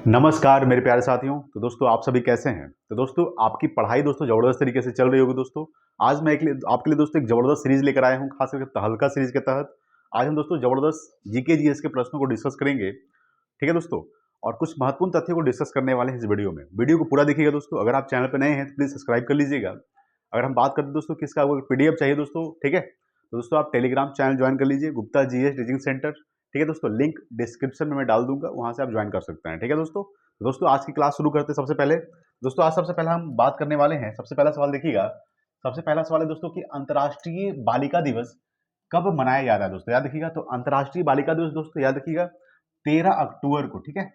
नमस्कार मेरे प्यारे साथियों। तो दोस्तों आप सभी कैसे हैं। तो दोस्तों आपकी पढ़ाई दोस्तों ज़बरदस्त तरीके से चल रही होगी। दोस्तों आज मैं आपके लिए दोस्तों एक ज़बरदस्त सीरीज लेकर आया हूं, खास करके तहलका सीरीज के तहत। आज हम दोस्तों ज़बरदस्त जीके जीएस के प्रश्नों को डिस्कस करेंगे, ठीक है दोस्तों। और कुछ महत्वपूर्ण तथ्यों को डिस्कस करने वाले हैं इस वीडियो में। वीडियो को पूरा देखिएगा दोस्तों। अगर आप चैनल पर नए हैं तो प्लीज़ सब्सक्राइब कर लीजिएगा। अगर हम बात करते हैं दोस्तों किसका पीडीएफ चाहिए दोस्तों, ठीक है, तो दोस्तों आप टेलीग्राम चैनल ज्वाइन कर लीजिए, गुप्ता जीएस टीचिंग सेंटर, ठीक है दोस्तों। लिंक डिस्क्रिप्शन में मैं डाल दूंगा, वहां से आप ज्वाइन कर सकते हैं, ठीक है दोस्तों। तो दोस्तों आज की क्लास शुरू करते हैं। सबसे पहले दोस्तों आज सबसे पहले हम बात करने वाले हैं, सबसे पहला सवाल देखिएगा। सबसे पहला सवाल है दोस्तों कि अंतर्राष्ट्रीय बालिका दिवस कब मनाया जाता है दोस्तों, याद रखिएगा। तो अंतर्राष्ट्रीय बालिका दिवस दोस्तों याद रखिएगा 13 अक्टूबर को, ठीक है।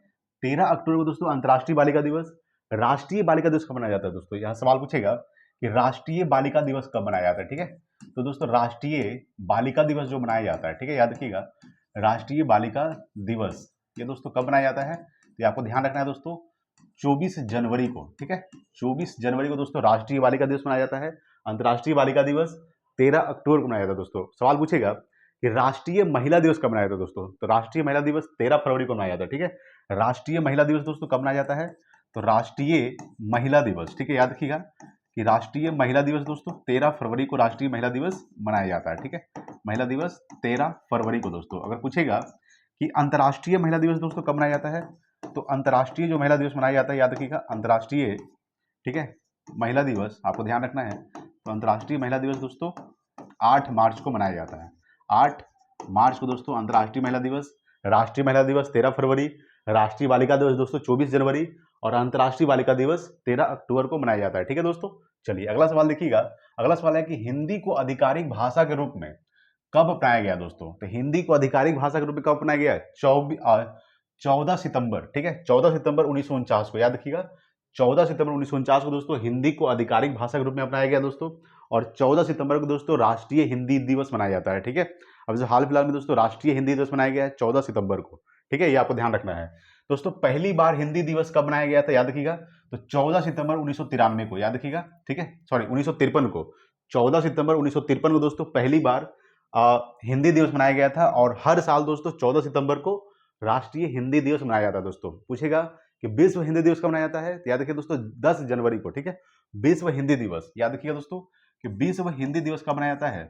13 अक्टूबर को दोस्तों अंतर्राष्ट्रीय बालिका दिवस। राष्ट्रीय बालिका दिवस कब मनाया जाता है दोस्तों, यहाँ सवाल पूछेगा कि राष्ट्रीय बालिका दिवस कब मनाया जाता है, ठीक है। तो दोस्तों राष्ट्रीय बालिका दिवस जो मनाया जाता है, ठीक है, याद रखिएगा राष्ट्रीय बालिका दिवस ये दोस्तों कब मनाया जाता है। तो आपको ध्यान रखना है दोस्तों 24 जनवरी को, ठीक है। 24 जनवरी को दोस्तों राष्ट्रीय बालिका दिवस मनाया जाता है। अंतर्राष्ट्रीय बालिका दिवस 13 अक्टूबर को मनाया जाता है दोस्तों। सवाल पूछेगा कि राष्ट्रीय महिला दिवस कब मनाया जाता है दोस्तों। तो राष्ट्रीय महिला दिवस 13 फरवरी को मनाया जाता है, ठीक है। राष्ट्रीय महिला दिवस दोस्तों कब मनाया जाता है। तो राष्ट्रीय महिला दिवस, ठीक है, याद रखिएगा कि राष्ट्रीय महिला दिवस दोस्तों 13 फरवरी को राष्ट्रीय महिला दिवस मनाया जाता है, ठीक है। महिला दिवस 13 फरवरी को दोस्तों। अगर पूछेगा कि अंतर्राष्ट्रीय महिला दिवस दोस्तों कब मनाया जाता है, तो अंतर्राष्ट्रीय जो महिला दिवस मनाया जाता है, याद रखिएगा अंतर्राष्ट्रीय, ठीक है, महिला दिवस आपको ध्यान रखना है। तो अंतर्राष्ट्रीय महिला दिवस दोस्तों 8 मार्च को मनाया जाता है। 8 मार्च को दोस्तों अंतर्राष्ट्रीय महिला दिवस। राष्ट्रीय महिला दिवस 13 फरवरी, राष्ट्रीय बालिका दिवस दोस्तों 24 जनवरी और अंतर्राष्ट्रीय बालिका दिवस 13 अक्टूबर को मनाया जाता है, ठीक है दोस्तों। चलिए अगला सवाल देखिएगा। अगला सवाल है कि हिंदी को आधिकारिक भाषा के रूप में कब अपनाया गया दोस्तों। तो हिंदी को आधिकारिक भाषा के रूप में कब अपनाया गया है। 14 सितंबर, ठीक है, 14 सितंबर 1949 को, याद रखिएगा 14 सितंबर 1949 को दोस्तों हिंदी को आधिकारिक भाषा के रूप में अपनाया गया दोस्तों। और 14 सितंबर को दोस्तों राष्ट्रीय हिंदी दिवस मनाया जाता है, ठीक है। अब जो हाल फिलहाल में दोस्तों राष्ट्रीय हिंदी दिवस मनाया गया है 14 सितंबर को, ठीक है, ये आपको ध्यान रखना है दोस्तों। पहली बार हिंदी दिवस कब मनाया गया था, याद रखिएगा तो 14 सितंबर 1993 को, याद रखिएगा, ठीक है, सॉरी 1953 को। 14 सितंबर 1953 को दोस्तों पहली बार हिंदी दिवस मनाया गया था। और हर साल दोस्तों 14 सितंबर को राष्ट्रीय हिंदी दिवस मनाया जाता है दोस्तों। पूछेगा कि विश्व हिंदी दिवस कब मनाया जाता है, तो याद रखिए दोस्तों 10 जनवरी को, ठीक है। विश्व हिंदी दिवस, याद रखिएगा दोस्तों कि विश्व हिंदी दिवस कब मनाया जाता है।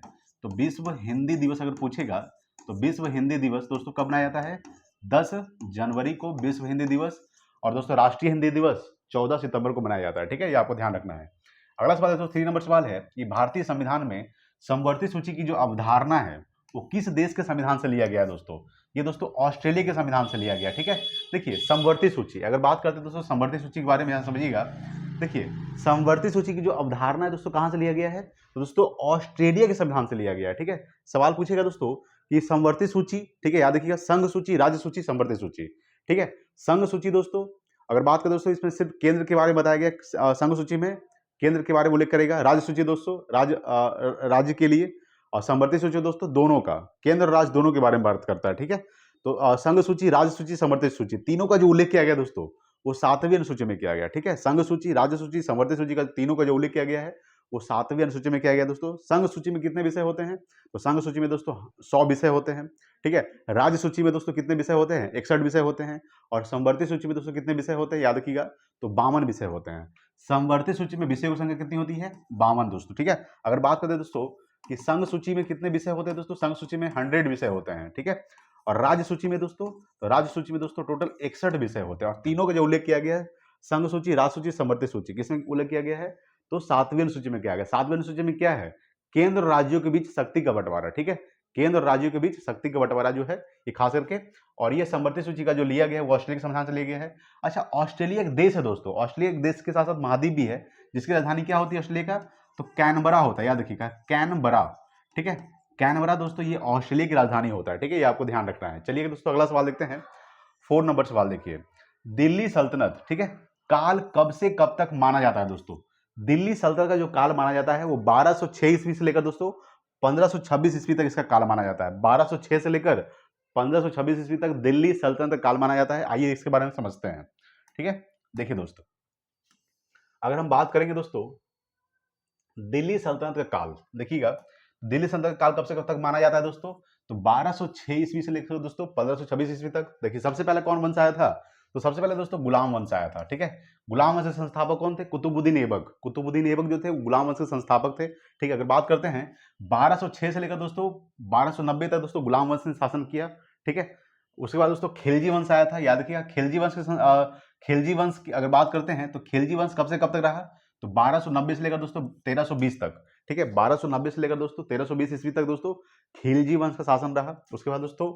तो विश्व हिंदी दिवस अगर पूछेगा तो विश्व हिंदी दिवस दोस्तों कब मनाया जाता है, 10 जनवरी को विश्व हिंदी दिवस। और दोस्तों राष्ट्रीय हिंदी दिवस 14 सितंबर को मनाया जाता है, ठीक है, ये आपको ध्यान रखना है। अगला सवाल है दोस्तों 3 नंबर सवाल है कि भारतीय संविधान में समवर्ती सूची की जो अवधारणा है वो किस देश के संविधान से लिया गया है दोस्तों। ये दोस्तों ऑस्ट्रेलिया के संविधान से लिया गया, ठीक है। देखिए समवर्ती सूची, अगर बात करते हैं दोस्तों समवर्ती सूची के बारे में, यहाँ समझिएगा। देखिए समवर्ती सूची की जो अवधारणा है दोस्तों कहाँ से लिया गया है, तो दोस्तों ऑस्ट्रेलिया के संविधान से लिया गया है, ठीक है। सवाल पूछेगा दोस्तों कि समवर्ती सूची, ठीक है, याद रखिएगा संघ सूची, राज्य सूची, समवर्ती सूची, ठीक है। संघ सूची दोस्तों अगर बात करें दोस्तों इसमें सिर्फ केंद्र के बारे में बताया गया। संघ सूची में केंद्र के बारे में उल्लेख करेगा। राज्य सूची दोस्तों राज्य के लिए, और समवर्ती सूची दोस्तों दोनों का, केंद्र और राज्य दोनों के बारे में बात करता है, ठीक है। तो संघ सूची, राज्य सूची, समवर्ती सूची तीनों का जो उल्लेख किया गया दोस्तों वो 7वीं अनुसूची में किया गया, ठीक है। संघ सूची, राज्य सूची, समवर्ती सूची का तीनों का जो उल्लेख किया गया है वो 7वीं अनुसूची में किया गया दोस्तों। संघ सूची में कितने विषय होते हैं, तो संघ सूची में दोस्तों 100 विषय होते हैं, ठीक है। राज्य सूची में दोस्तों कितने विषय होते हैं, 61 विषय होते हैं। और समवर्ती सूची में दोस्तों कितने विषय होते हैं, याद रखिएगा तो 52 विषय होते हैं। समवर्ती सूची में विषयों की संख्या कितनी होती है, 52 दोस्तों, ठीक है। अगर बात करें दोस्तों कि संघ सूची में कितने विषय होते हैं दोस्तों, संघ सूची में 100 विषय होते हैं, ठीक है। और राज्य सूची में दोस्तों, तो राज्य सूची में दोस्तों टोटल 61 विषय होते हैं। और तीनों का जो उल्लेख किया गया है, संघ सूची, राज्य सूची, समवर्ती सूची, किसमें उल्लेख किया गया है, तो 7वीं अनुसूची में किया गया। 7वीं अनुसूची में क्या है, केंद्र और राज्यों के बीच शक्ति का बंटवारा, ठीक है। केंद्र और राज्यों के बीच शक्ति का बंटवारा जो है ये खास करके, और ये समवर्ती सूची का जो लिया गया है वो ऑस्ट्रेलिया के संविधान से लिया गया है। अच्छा ऑस्ट्रेलिया एक देश है दोस्तों, ऑस्ट्रेलिया एक देश के साथ साथ महाद्वीप भी है, जिसकी राजधानी क्या होती है ऑस्ट्रेलिया का, तो कैनबरा होता है, याद रखिएगा कैनबरा, ठीक है। कैनबरा दोस्तों ये ऑस्ट्रेलिया की राजधानी होता है, ठीक है, ये आपको ध्यान रखना है। चलिए दोस्तों अगला सवाल देखते हैं। 4 नंबर सवाल देखिए, दिल्ली सल्तनत, ठीक है, काल कब से कब तक माना जाता है दोस्तों। दिल्ली सल्तनत का जो काल माना जाता है वो 1206 ईस्वी से लेकर दोस्तों 1526 ईस्वी तक इसका काल माना जाता है। 1206 से लेकर 1526 ईस्वी तक दिल्ली सल्तनत का काल माना जाता है। आइए इसके बारे में समझते हैं, ठीक है। देखिए दोस्तों अगर हम बात करेंगे दोस्तों दिल्ली सल्तनत का काल, देखिएगा दिल्ली सल्तनत का काल कब से कब तक माना जाता है दोस्तों, तो 1206 ईस्वी से लेकर दोस्तों 1526 ईस्वी तक। देखिए सबसे पहले कौन वंश आया था, तो सबसे पहले दोस्तों गुलाम वंश आया था, ठीक है। गुलाम वंश के संस्थापक कौन थे? कुतुबुद्दीन ऐबक। कुतुबुद्दीन ऐबक जो थे वो गुलाम वंश के संस्थापक थे, ठीक है। अगर बात करते हैं 1206 से लेकर दोस्तों 1290 तक दोस्तों गुलाम वंश ने शासन किया, ठीक है। उसके बाद दोस्तों खिलजी वंश आया था, याद किया। खिलजी वंश की अगर बात करते हैं तो खिलजी वंश कब से कब तक रहा? तो 1290 से लेकर दोस्तों 1320 तक, ठीक है। 1290 से लेकर दोस्तों 1320 ईस्वी तक दोस्तों खिलजी वंश का शासन रहा। उसके बाद दोस्तों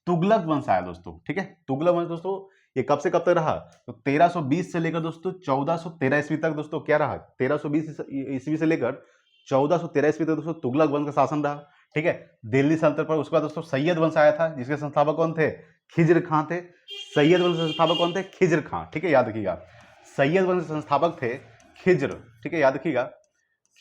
तुगलक वंश आया दोस्तों, ठीक है। तुगलक वंश दोस्तों ये कब से कब तक रहा? तो 1320 से लेकर दोस्तों 1413 ईस्वी तक दोस्तों क्या रहा? 1320 ईस्वी से लेकर 1413 ईस्वी तक दोस्तों तुगलक वंश का शासन रहा, ठीक है, दिल्ली सल्तनत पर। उसके बाद दोस्तों सैयद वंश आया था, जिसके संस्थापक कौन थे? खिज्र खां थे। सैयद वंश के संस्थापक कौन थे? खिज्र खां, ठीक है, याद रखिएगा। सैयद वंश के संस्थापक थे खिज्र, ठीक है, याद रखिएगा,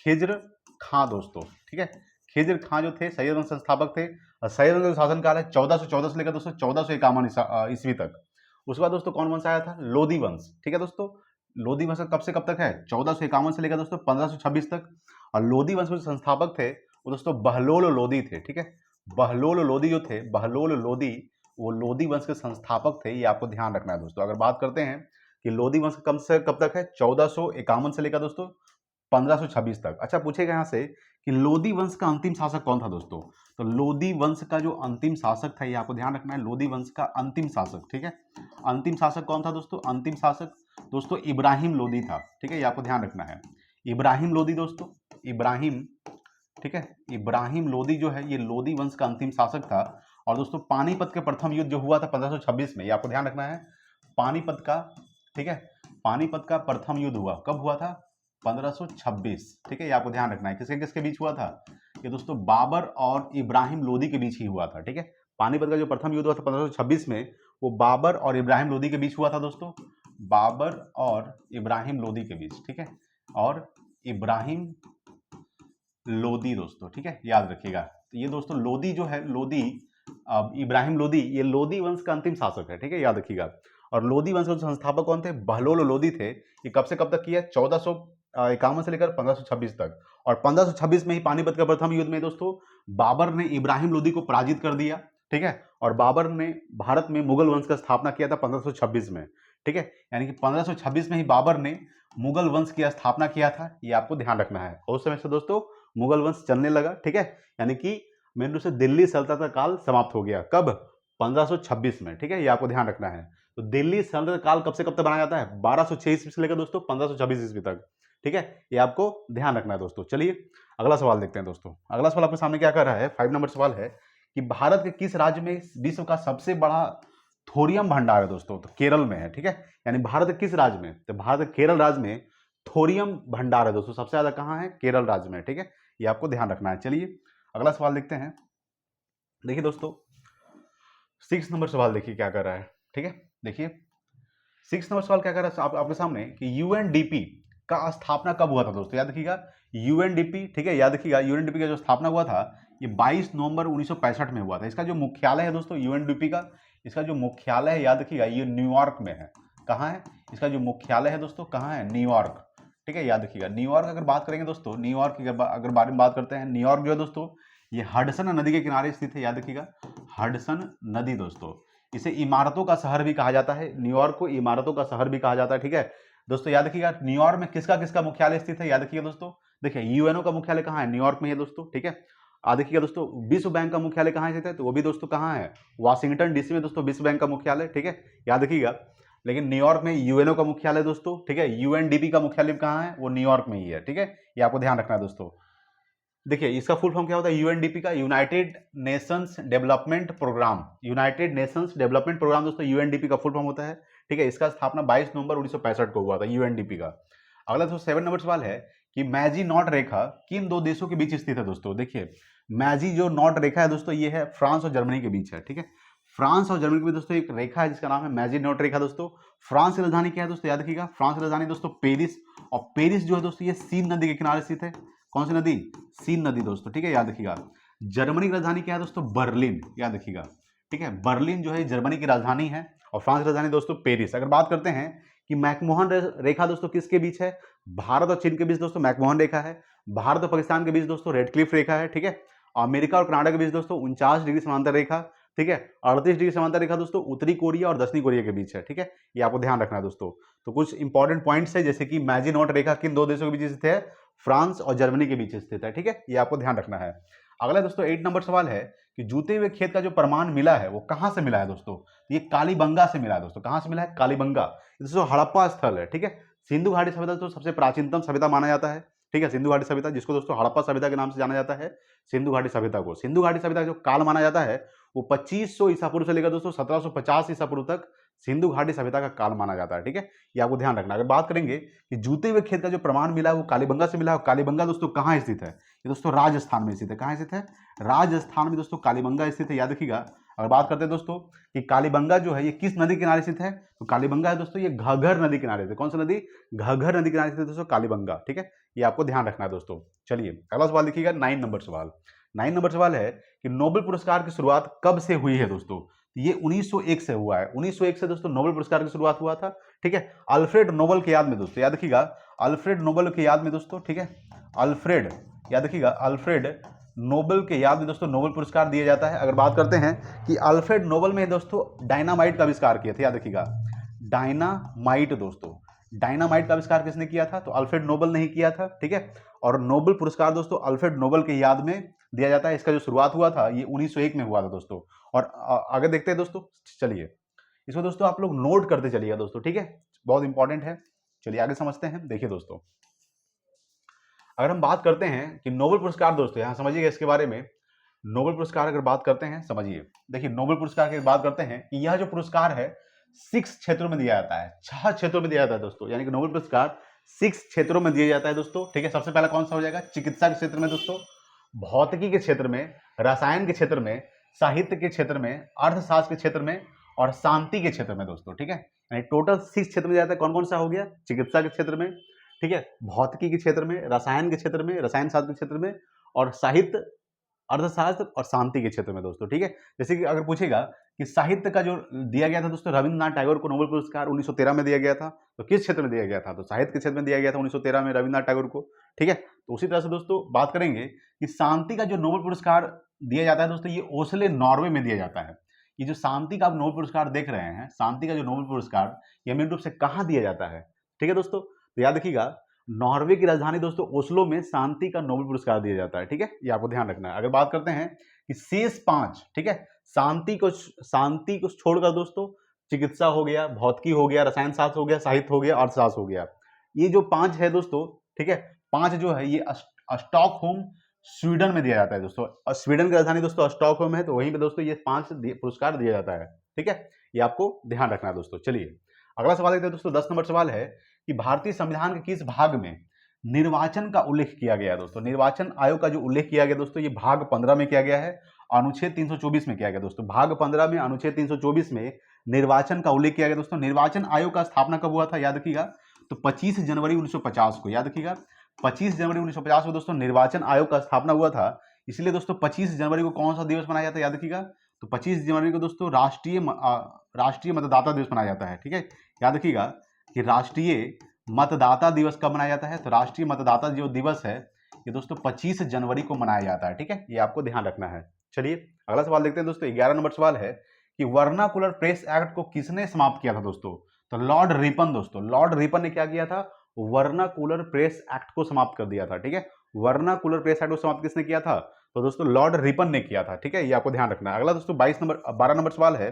खिज्र खां दोस्तों, ठीक है। खिज्र खां जो थे सैयद वंश संस्थापक थे। और सैयद वंश का शासनकाल है 1414 से लेकर दोस्तों 1451 ईस्वी तक। उसके बाद दोस्तों कौन वंश आया था? लोधी वंश, ठीक है दोस्तों। लोधी वंश कब से कब तक है? 1451 से लेकर दोस्तों 1526 तक। और लोधी वंश के संस्थापक थे वो दोस्तों बहलोल लोधी थे, ठीक है। बहलोल लोधी जो थे, बहलोल लोधी, वो लोधी वंश के संस्थापक थे, ये आपको ध्यान रखना है दोस्तों। अगर बात करते हैं कि लोधी वंश कब से कब तक है? 1451 से लेकर दोस्तों 1526 तक। अच्छा, पूछेगा यहाँ से कि लोधी वंश का अंतिम शासक कौन था दोस्तों? तो लोधी वंश का जो अंतिम शासक था, ये आपको ध्यान रखना है, लोधी वंश का अंतिम शासक, ठीक है। अंतिम शासक कौन था दोस्तों? अंतिम शासक दोस्तों इब्राहिम लोधी था, ठीक है, ये आपको ध्यान रखना है। इब्राहिम लोधी दोस्तों, इब्राहिम, ठीक है, इब्राहिम लोधी जो है ये लोधी वंश का अंतिम शासक था। और दोस्तों पानीपत के प्रथम युद्ध जो हुआ था 1526 में, ये आपको ध्यान रखना है, पानीपत का, ठीक है, पानीपत का प्रथम युद्ध हुआ, कब हुआ था? 1526, ठीक है, ये आपको ध्यान रखना है। किसके किसके बीच हुआ था? ये दोस्तों बाबर और इब्राहिम लोधी के बीच ही हुआ था, ठीक है। पानीपत का जो प्रथम युद्ध हुआ था 1526 में, वो बाबर और इब्राहिम लोधी के बीच हुआ था दोस्तों, बाबर और इब्राहिम लोधी के बीच, ठीक है, और इब्राहिम लोधी दोस्तों, ठीक है, याद रखिएगा। तो ये दोस्तों लोधी जो है, लोधी, इब्राहिम लोधी, ये लोधी वंश का अंतिम शासक है, ठीक है, याद रखिएगा। और लोधी वंश के संस्थापक कौन थे? बहलोल लोधी थे। ये कब से कब तक किया? 1451 से लेकर 1526 तक। और 1526 में ही पानीपत के प्रथम युद्ध में दोस्तों बाबर ने इब्राहिम लोधी को पराजित कर दिया, ठीक है। और बाबर ने भारत में मुगल वंश का स्थापना किया था 1526 में, ठीक है। यानी कि 1526 में ही बाबर ने मुगल वंश की स्थापना किया था, ये आपको ध्यान रखना है। उस समय से दोस्तों मुगल वंश चलने लगा, ठीक है, यानी कि मेन रूप से दिल्ली सल्तनत का काल समाप्त हो गया। कब? 1526 में, ठीक है, ये आपको ध्यान रखना है। तो दिल्ली सल्तनत काल कब से कब तक बनाया जाता है? 1206 ईस्वी से लेकर दोस्तों 1526 ईस्वी तक, ठीक है, ये आपको ध्यान रखना है दोस्तों। चलिए अगला सवाल देखते हैं दोस्तों। अगला सवाल आपके सामने क्या कर रहा है? 5 नंबर सवाल है कि भारत के किस राज्य में विश्व का सबसे बड़ा थोरियम भंडार है दोस्तों? तो केरल में है, ठीक है। यानी भारत के किस राज्य में? तो भारत के केरल राज्य में थोरियम भंडार है दोस्तों, सबसे ज्यादा कहां है? केरल राज्य में, ठीक है, ये आपको ध्यान रखना है। चलिए अगला सवाल देखते हैं। देखिए दोस्तों 6 नंबर सवाल देखिए क्या कर रहा है, ठीक है। देखिए 6 नंबर सवाल क्या कर रहा है आपके सामने कि यूएनडीपी का स्थापना कब हुआ था दोस्तों? याद रखिएगा यूएनडीपी, ठीक है, याद रखिएगा यूएनडीपी का जो स्थापना हुआ था ये 22 नवंबर 1965 में हुआ था। इसका जो मुख्यालय है दोस्तों यूएनडीपी का, इसका जो मुख्यालय है याद रखिएगा ये न्यूयॉर्क में है। कहाँ है इसका जो मुख्यालय है दोस्तों? कहाँ है? न्यूयॉर्क, ठीक है, याद रखिएगा। न्यूयॉर्क अगर बात करेंगे दोस्तों, न्यूयॉर्क की अगर बारे में बात करते हैं, न्यूयॉर्क जो है दोस्तों ये हडसन नदी के किनारे स्थित है, याद रखिएगा, हडसन नदी दोस्तों। इसे इमारतों का शहर भी कहा जाता है, न्यूयॉर्क को इमारतों का शहर भी कहा जाता है, ठीक है दोस्तों। याद रखिएगा न्यूयॉर्क में किसका किसका मुख्यालय स्थित है? याद रखिएगा दोस्तों, देखिए यूएनओ का मुख्यालय कहाँ है? न्यूयॉर्क में है दोस्तों, ठीक है। देखिएगा दोस्तों विश्व बैंक का मुख्यालय कहाँ स्थित है? तो वो भी दोस्तों कहाँ है? वाशिंगटन डीसी में दोस्तों विश्व बैंक का मुख्यालय, ठीक है, याद रखिएगा। लेकिन न्यूयॉर्क में यूएनओ का मुख्यालय दोस्तों, ठीक है, यूएनडीपी का मुख्यालय कहाँ है? वो न्यूयॉर्क में ही है, ठीक है, ये आपको ध्यान रखना है दोस्तों। देखिए इसका फुल फॉर्म क्या होता है? यूएनडीपी का United Nations Development Programme, United Nations Development Programme दोस्तों यूएनडीपी का फुल फॉर्म होता है, ठीक है। इसका स्थापना 22 नवंबर 1965 को हुआ था यूएनडीपी का। अगला दोस्तों 7 नंबर सवाल है कि मैजी नॉट रेखा किन दो देशों के बीच स्थित है दोस्तों? देखिए मैजी जो नॉट रेखा है दोस्तों ये है फ्रांस और जर्मनी के बीच है, ठीक है। फ्रांस और जर्मनी के बीच दोस्तों एक रेखा है जिसका नाम है मैजी नॉट रेखा दोस्तों। फ्रांस की राजधानी क्या है दोस्तों? याद रखिएगा फ्रांस की राजधानी दोस्तों पेरिस, और पेरिस जो है दोस्तों ये सीन नदी के किनारे स्थित है। कौन सी नदी? सीन नदी दोस्तों, ठीक है, याद रखिएगा। जर्मनी की राजधानी क्या है दोस्तों? बर्लिन, याद रखिएगा, ठीक है, बर्लिन जो है जर्मनी की राजधानी है। और फ्रांस की राजधानी दोस्तों पेरिस। अगर बात करते हैं कि मैकमोहन रेखा दोस्तों किसके बीच है? भारत और चीन के बीच दोस्तों मैकमोहन रेखा है। भारत और पाकिस्तान के बीच दोस्तों रेडक्लिफ रेखा है, ठीक है। अमेरिका और कनाडा के बीच दोस्तों 49 डिग्री समांतर रेखा, ठीक है। 38 डिग्री समांतर रेखा दोस्तों उत्तरी कोरिया और दक्षिणी कोरिया के बीच है, ठीक है, ये आपको ध्यान रखना है दोस्तों। तो कुछ इंपॉर्टेंट पॉइंट्स है, जैसे कि मैजिनॉट रेखा किन दो देशों के बीच स्थित है, फ्रांस और जर्मनी के बीच स्थित है, ठीक है, ये आपको ध्यान रखना है। अगला दोस्तों 8 नंबर सवाल है कि जूते हुए खेत का जो प्रमाण मिला है वो कहां से मिला है दोस्तों, ये कालीबंगा से मिला है दोस्तों। कहां से मिला है, कालीबंगा, दोस्तों हड़प्पा स्थल है, ठीक है। सिंधु घाटी सभ्यता दोस्तों सबसे प्राचीनतम सभ्यता माना जाता है, ठीक है, सिंधु घाटी सभ्यता, जिसको दोस्तों हड़प्पा सभ्यता के नाम से जाना जाता है, सिंधु घाटी सभ्यता को। सिंधु घाटी सभ्यता का जो काल माना जाता है वो 2500 ईसा पूर्व से लेकर दोस्तों 1750 ईसा पूर्व तक सिंधु घाटी सभ्यता का काल माना जाता है, ठीक है, ये आपको ध्यान रखना। अगर बात करेंगे कि जूते हुए खेत का जो प्रमाण मिला है वो कालीबंगा से मिला है। कालीबंगा दोस्तों कहाँ स्थित है, ये दोस्तों राजस्थान में स्थित है। कहाँ स्थित है, राजस्थान में दोस्तों कालीबंगा स्थित है, याद रखिएगा। अगर बात करते हैं दोस्तों कि कालीबंगा जो है ये किस नदी किनारे स्थित है, तो कालीबंगा है दोस्तों ये घग्गर नदी किनारे स्थित है। कौन सी नदी, घग्गर नदी किनारे स्थित है दोस्तों कालीबंगा, ठीक है, ये आपको ध्यान रखना है दोस्तों। चलिए अगला सवाल देखिएगा, 9 नंबर सवाल। 9 नंबर सवाल है कि नोबेल पुरस्कार की शुरुआत कब से हुई है दोस्तों, ये 1901 से हुआ है। 1901 से दोस्तों नोबेल पुरस्कार की शुरुआत हुआ था, ठीक है, अल्फ्रेड नोबेल की याद में दोस्तों, याद रखिएगा, अल्फ्रेड नोबेल की याद में दोस्तों, ठीक है, अल्फ्रेड, याद रखिएगा, अल्फ्रेड नोबेल के याद में दोस्तों नोबेल पुरस्कार दिया जाता है। अगर बात करते हैं कि अल्फ्रेड नोबेल में दोस्तों डायनामाइट का आविष्कार किया था, याद रखिएगा, डायनामाइट दोस्तों, डायनामाइट का आविष्कार किसने किया था, तो अल्फ्रेड नोबेल ने ही किया था, ठीक है। और नोबेल पुरस्कार दोस्तों अल्फ्रेड नोबेल के याद में दिया जाता है। इसका जो शुरुआत हुआ था ये 1901 में हुआ था दोस्तों। और आगे देखते हैं दोस्तों, चलिए इसको दोस्तों आप लोग नोट करते चलिएगा दोस्तों, ठीक है, बहुत इंपॉर्टेंट है। चलिए आगे समझते हैं। देखिए दोस्तों, अगर हम बात करते हैं कि नोबेल पुरस्कार दोस्तों, यहां समझिएगा इसके बारे में, नोबेल पुरस्कार अगर बात करते हैं समझिए, देखिए नोबेल पुरस्कार की बात करते हैं कि यह जो पुरस्कार है 6 क्षेत्रों में दिया जाता है, 6 क्षेत्रों में दिया जाता है दोस्तों, यानी कि नोबेल पुरस्कार 6 क्षेत्रों में दिया जाता है दोस्तों, ठीक है। सबसे पहला कौन सा हो जाएगा, चिकित्सा के क्षेत्र में दोस्तों, भौतिकी के क्षेत्र में, रसायन के क्षेत्र में, साहित्य के क्षेत्र में, अर्थशास्त्र के क्षेत्र में और शांति के क्षेत्र में दोस्तों, ठीक है। यानी टोटल 6 क्षेत्र में जाता है। कौन कौन सा हो गया, चिकित्सा के क्षेत्र में, ठीक है, भौतिकी के क्षेत्र में, रसायन के क्षेत्र में, रसायन शास्त्र के क्षेत्र में, और साहित्य, अर्थशास्त्र और शांति के क्षेत्र में दोस्तों, ठीक है। जैसे कि अगर पूछेगा कि साहित्य का जो दिया गया था दोस्तों रविंद्रनाथ टैगोर को नोबेल पुरस्कार 1913 में दिया गया था, तो किस क्षेत्र में दिया गया था, तो साहित्य के क्षेत्र में दिया गया था 1913 में रविंद्रनाथ टैगोर को, ठीक है। तो उसी तरह से दोस्तों बात करेंगे कि शांति का जो नोबेल पुरस्कार दिया जाता है दोस्तों, ये ओस्ले नॉर्वे में दिया जाता है। ये जो शांति का आप नोबेल पुरस्कार देख रहे हैं, शांति का जो नोबेल पुरस्कार ये मेन रूप से कहाँ दिया जाता है, ठीक है दोस्तों, तो याद रखिएगा नॉर्वे की राजधानी दोस्तों ओस्लो में शांति का नोबेल पुरस्कार दिया जाता है, ठीक है, ये आपको ध्यान रखना है। अगर बात करते हैं कि शेष 5, ठीक है, शांति को छोड़कर दोस्तों चिकित्सा हो गया, भौतिकी हो गया, रसायन शास्त्र हो गया, साहित्य हो गया, अर्थशास्त्र हो गया, ये जो 5 है दोस्तों, ठीक है, 5 जो है ये स्टॉकहोम स्वीडन में दिया जाता है दोस्तों। और स्वीडन की राजधानी दोस्तों स्टॉकहोम है, तो वहीं पे दोस्तों ये 5 पुरस्कार दिया जाता है, ठीक है, ये आपको ध्यान रखना है दोस्तों। चलिए अगला सवाल देखते हैं दोस्तों, 10 नंबर सवाल है कि भारतीय संविधान के किस भाग में निर्वाचन का उल्लेख किया गया है दोस्तों, निर्वाचन आयोग का जो उल्लेख किया गया दोस्तों ये भाग 15 में किया गया है, अनुच्छेद 324 में किया गया दोस्तों। भाग 15 में अनुच्छेद 324 में निर्वाचन का उल्लेख किया गया दोस्तों। निर्वाचन आयोग का स्थापना कब हुआ था, याद रखिएगा, तो 25 जनवरी 1950 को, याद रखिएगा, 25 जनवरी 1950 को दोस्तों निर्वाचन आयोग का स्थापना हुआ था। इसलिए दोस्तों 25 जनवरी को कौन सा दिवस मनाया जाता है, याद रखिएगा, तो 25 जनवरी को दोस्तों राष्ट्रीय मतदाता दिवस मनाया जाता है, ठीक है। याद रखिएगा कि राष्ट्रीय मतदाता दिवस कब मनाया जाता है, तो राष्ट्रीय मतदाता जो दिवस है ये दोस्तों 25 जनवरी को मनाया जाता है, ठीक है, ये आपको ध्यान रखना है। चलिए अगला सवाल देखते हैं दोस्तों, 11 नंबर सवाल है कि वर्नाकुलर प्रेस एक्ट को किसने समाप्त किया था दोस्तों, तो लॉर्ड रिपन दोस्तों, लॉर्ड रिपन ने क्या किया था, वर्नाकुलर प्रेस एक्ट को समाप्त कर दिया था, ठीक है। वर्नाकुलर प्रेस एक्ट को समाप्त किसने किया था, तो दोस्तों लॉर्ड रिपन ने किया था, ठीक है, ये आपको ध्यान रखना है। अगला दोस्तों 12 नंबर सवाल है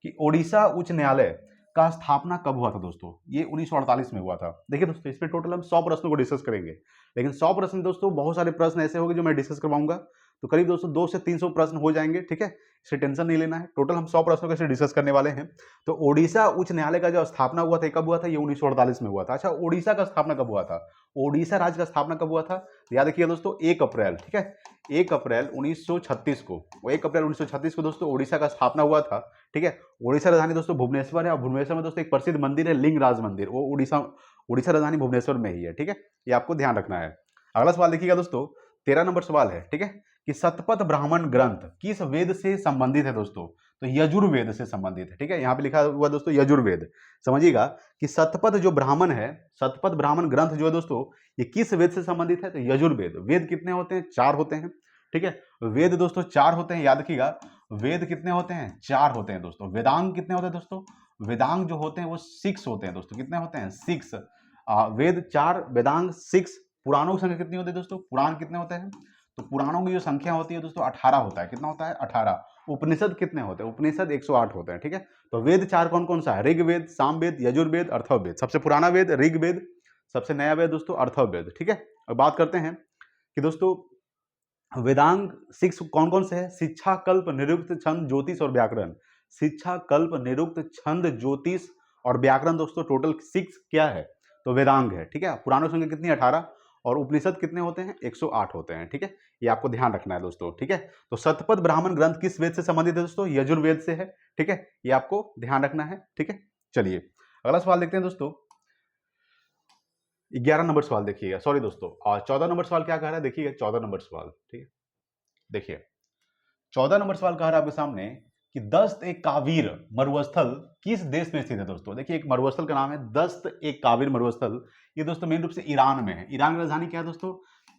कि ओडिशा उच्च न्यायालय का स्थापना कब हुआ था दोस्तों, ये 1948 में हुआ था। देखिए दोस्तों इस पे टोटल हम 100 प्रश्नों को डिस्कस करेंगे, लेकिन 100 प्रश्न दोस्तों बहुत सारे प्रश्न ऐसे होंगे जो मैं डिस्कस करवाऊंगा, तो करीब दोस्तों 200 से 300 प्रश्न हो जाएंगे, ठीक है, इससे टेंशन नहीं लेना है। टोटल हम 100 प्रश्नों को डिस्कस करने वाले हैं। तो ओडिशा उच्च न्यायालय का जो स्थापना हुआ था कब हुआ था, ये 1948 में हुआ था। अच्छा, ओडिशा का स्थापना कब हुआ था, ओडिशा राज्य का स्थापना कब हुआ था, तो याद रखिए दोस्तों 1 अप्रैल, ठीक है, 1 अप्रैल 1936 को, 1 अप्रैल 1936 को दोस्तों ओडिशा का स्थापना हुआ था, ठीक है। ओडिशा राजधानी दोस्तों भुवनेश्वर है, और भुवनेश्वर में दोस्तों एक प्रसिद्ध मंदिर है लिंगराज मंदिर, वो ओडिशा राजधानी भुवनेश्वर में ही है, ठीक है, ये आपको ध्यान रखना है। अगला सवाल देखिएगा दोस्तों, 13 नंबर सवाल है, ठीक है, कि शतपथ ब्राह्मण ग्रंथ किस वेद से संबंधित है दोस्तों, तो यजुर्वेद से संबंधित है, ठीक है, यहाँ पे लिखा हुआ दोस्तों यजुर्वेद। समझिएगा कि शतपथ जो ब्राह्मण है, शतपथ ब्राह्मण ग्रंथ जो है दोस्तों ये किस वेद से संबंधित है, तो यजुर्वेद। वेद कितने होते हैं, 4 होते हैं, ठीक है, वेद दोस्तों 4 होते हैं, याद रखिएगा। वेद कितने होते हैं? 4 होते हैं दोस्तों। वेदांग कितने होते हैं दोस्तों? वेदांग जो होते हैं वो 6 होते हैं दोस्तों। कितने होते हैं? 6। वेद 4, वेदांग 6। पुराणों की संख्या कितनी होती है दोस्तों? पुराण कितने होते हैं? तो पुराणों की जो संख्या होती है दोस्तों 18 होता है। कितना होता है? 18। उपनिषद कितने होते हैं? उपनिषद 108 होते हैं। ठीक है, तो वेद 4 कौन कौन सा है? ऋग्वेद, सामवेद, यजुर्वेद, अथर्ववेद। सबसे पुराना वेद ऋग्वेद, सबसे नया वेद दोस्तों अथर्ववेद। ठीक है, अब बात करते हैं कि दोस्तों वेदांग 6 कौन कौन से है? शिक्षा, कल्प, निरुक्त, छंद, ज्योतिष और व्याकरण। शिक्षा, कल्प, निरुक्त, छंद, ज्योतिष और व्याकरण दोस्तों टोटल 6 क्या है? तो वेदांग है। ठीक है, पुराणों की संख्या कितनी? 18। और उपनिषद कितने होते हैं? 108 होते हैं। ठीक है, ये आपको ध्यान रखना है दोस्तों। ठीक है, तो शतपथ ब्राह्मण ग्रंथ किस वेद से संबंधित है दोस्तों? यजुर्वेद से है। ठीक है, ये आपको ध्यान रखना है। ठीक है, चलिए अगला सवाल देखते हैं दोस्तों। 11 नंबर सवाल देखिएगा, सॉरी दोस्तों, और 14 नंबर सवाल क्या कह रहा है देखिएगा। 14 नंबर सवाल, ठीक है, देखिए 14 नंबर सवाल कह रहा है आपके सामने कि दस्त एक कावीर मरुस्थल किस देश में स्थित है दोस्तों? देखिए एक मरुस्थल का नाम है दस्त एक कावीर मरुस्थल। ये दोस्तों मेन रूप से ईरान में है। ईरान की राजधानी क्या है दोस्तों?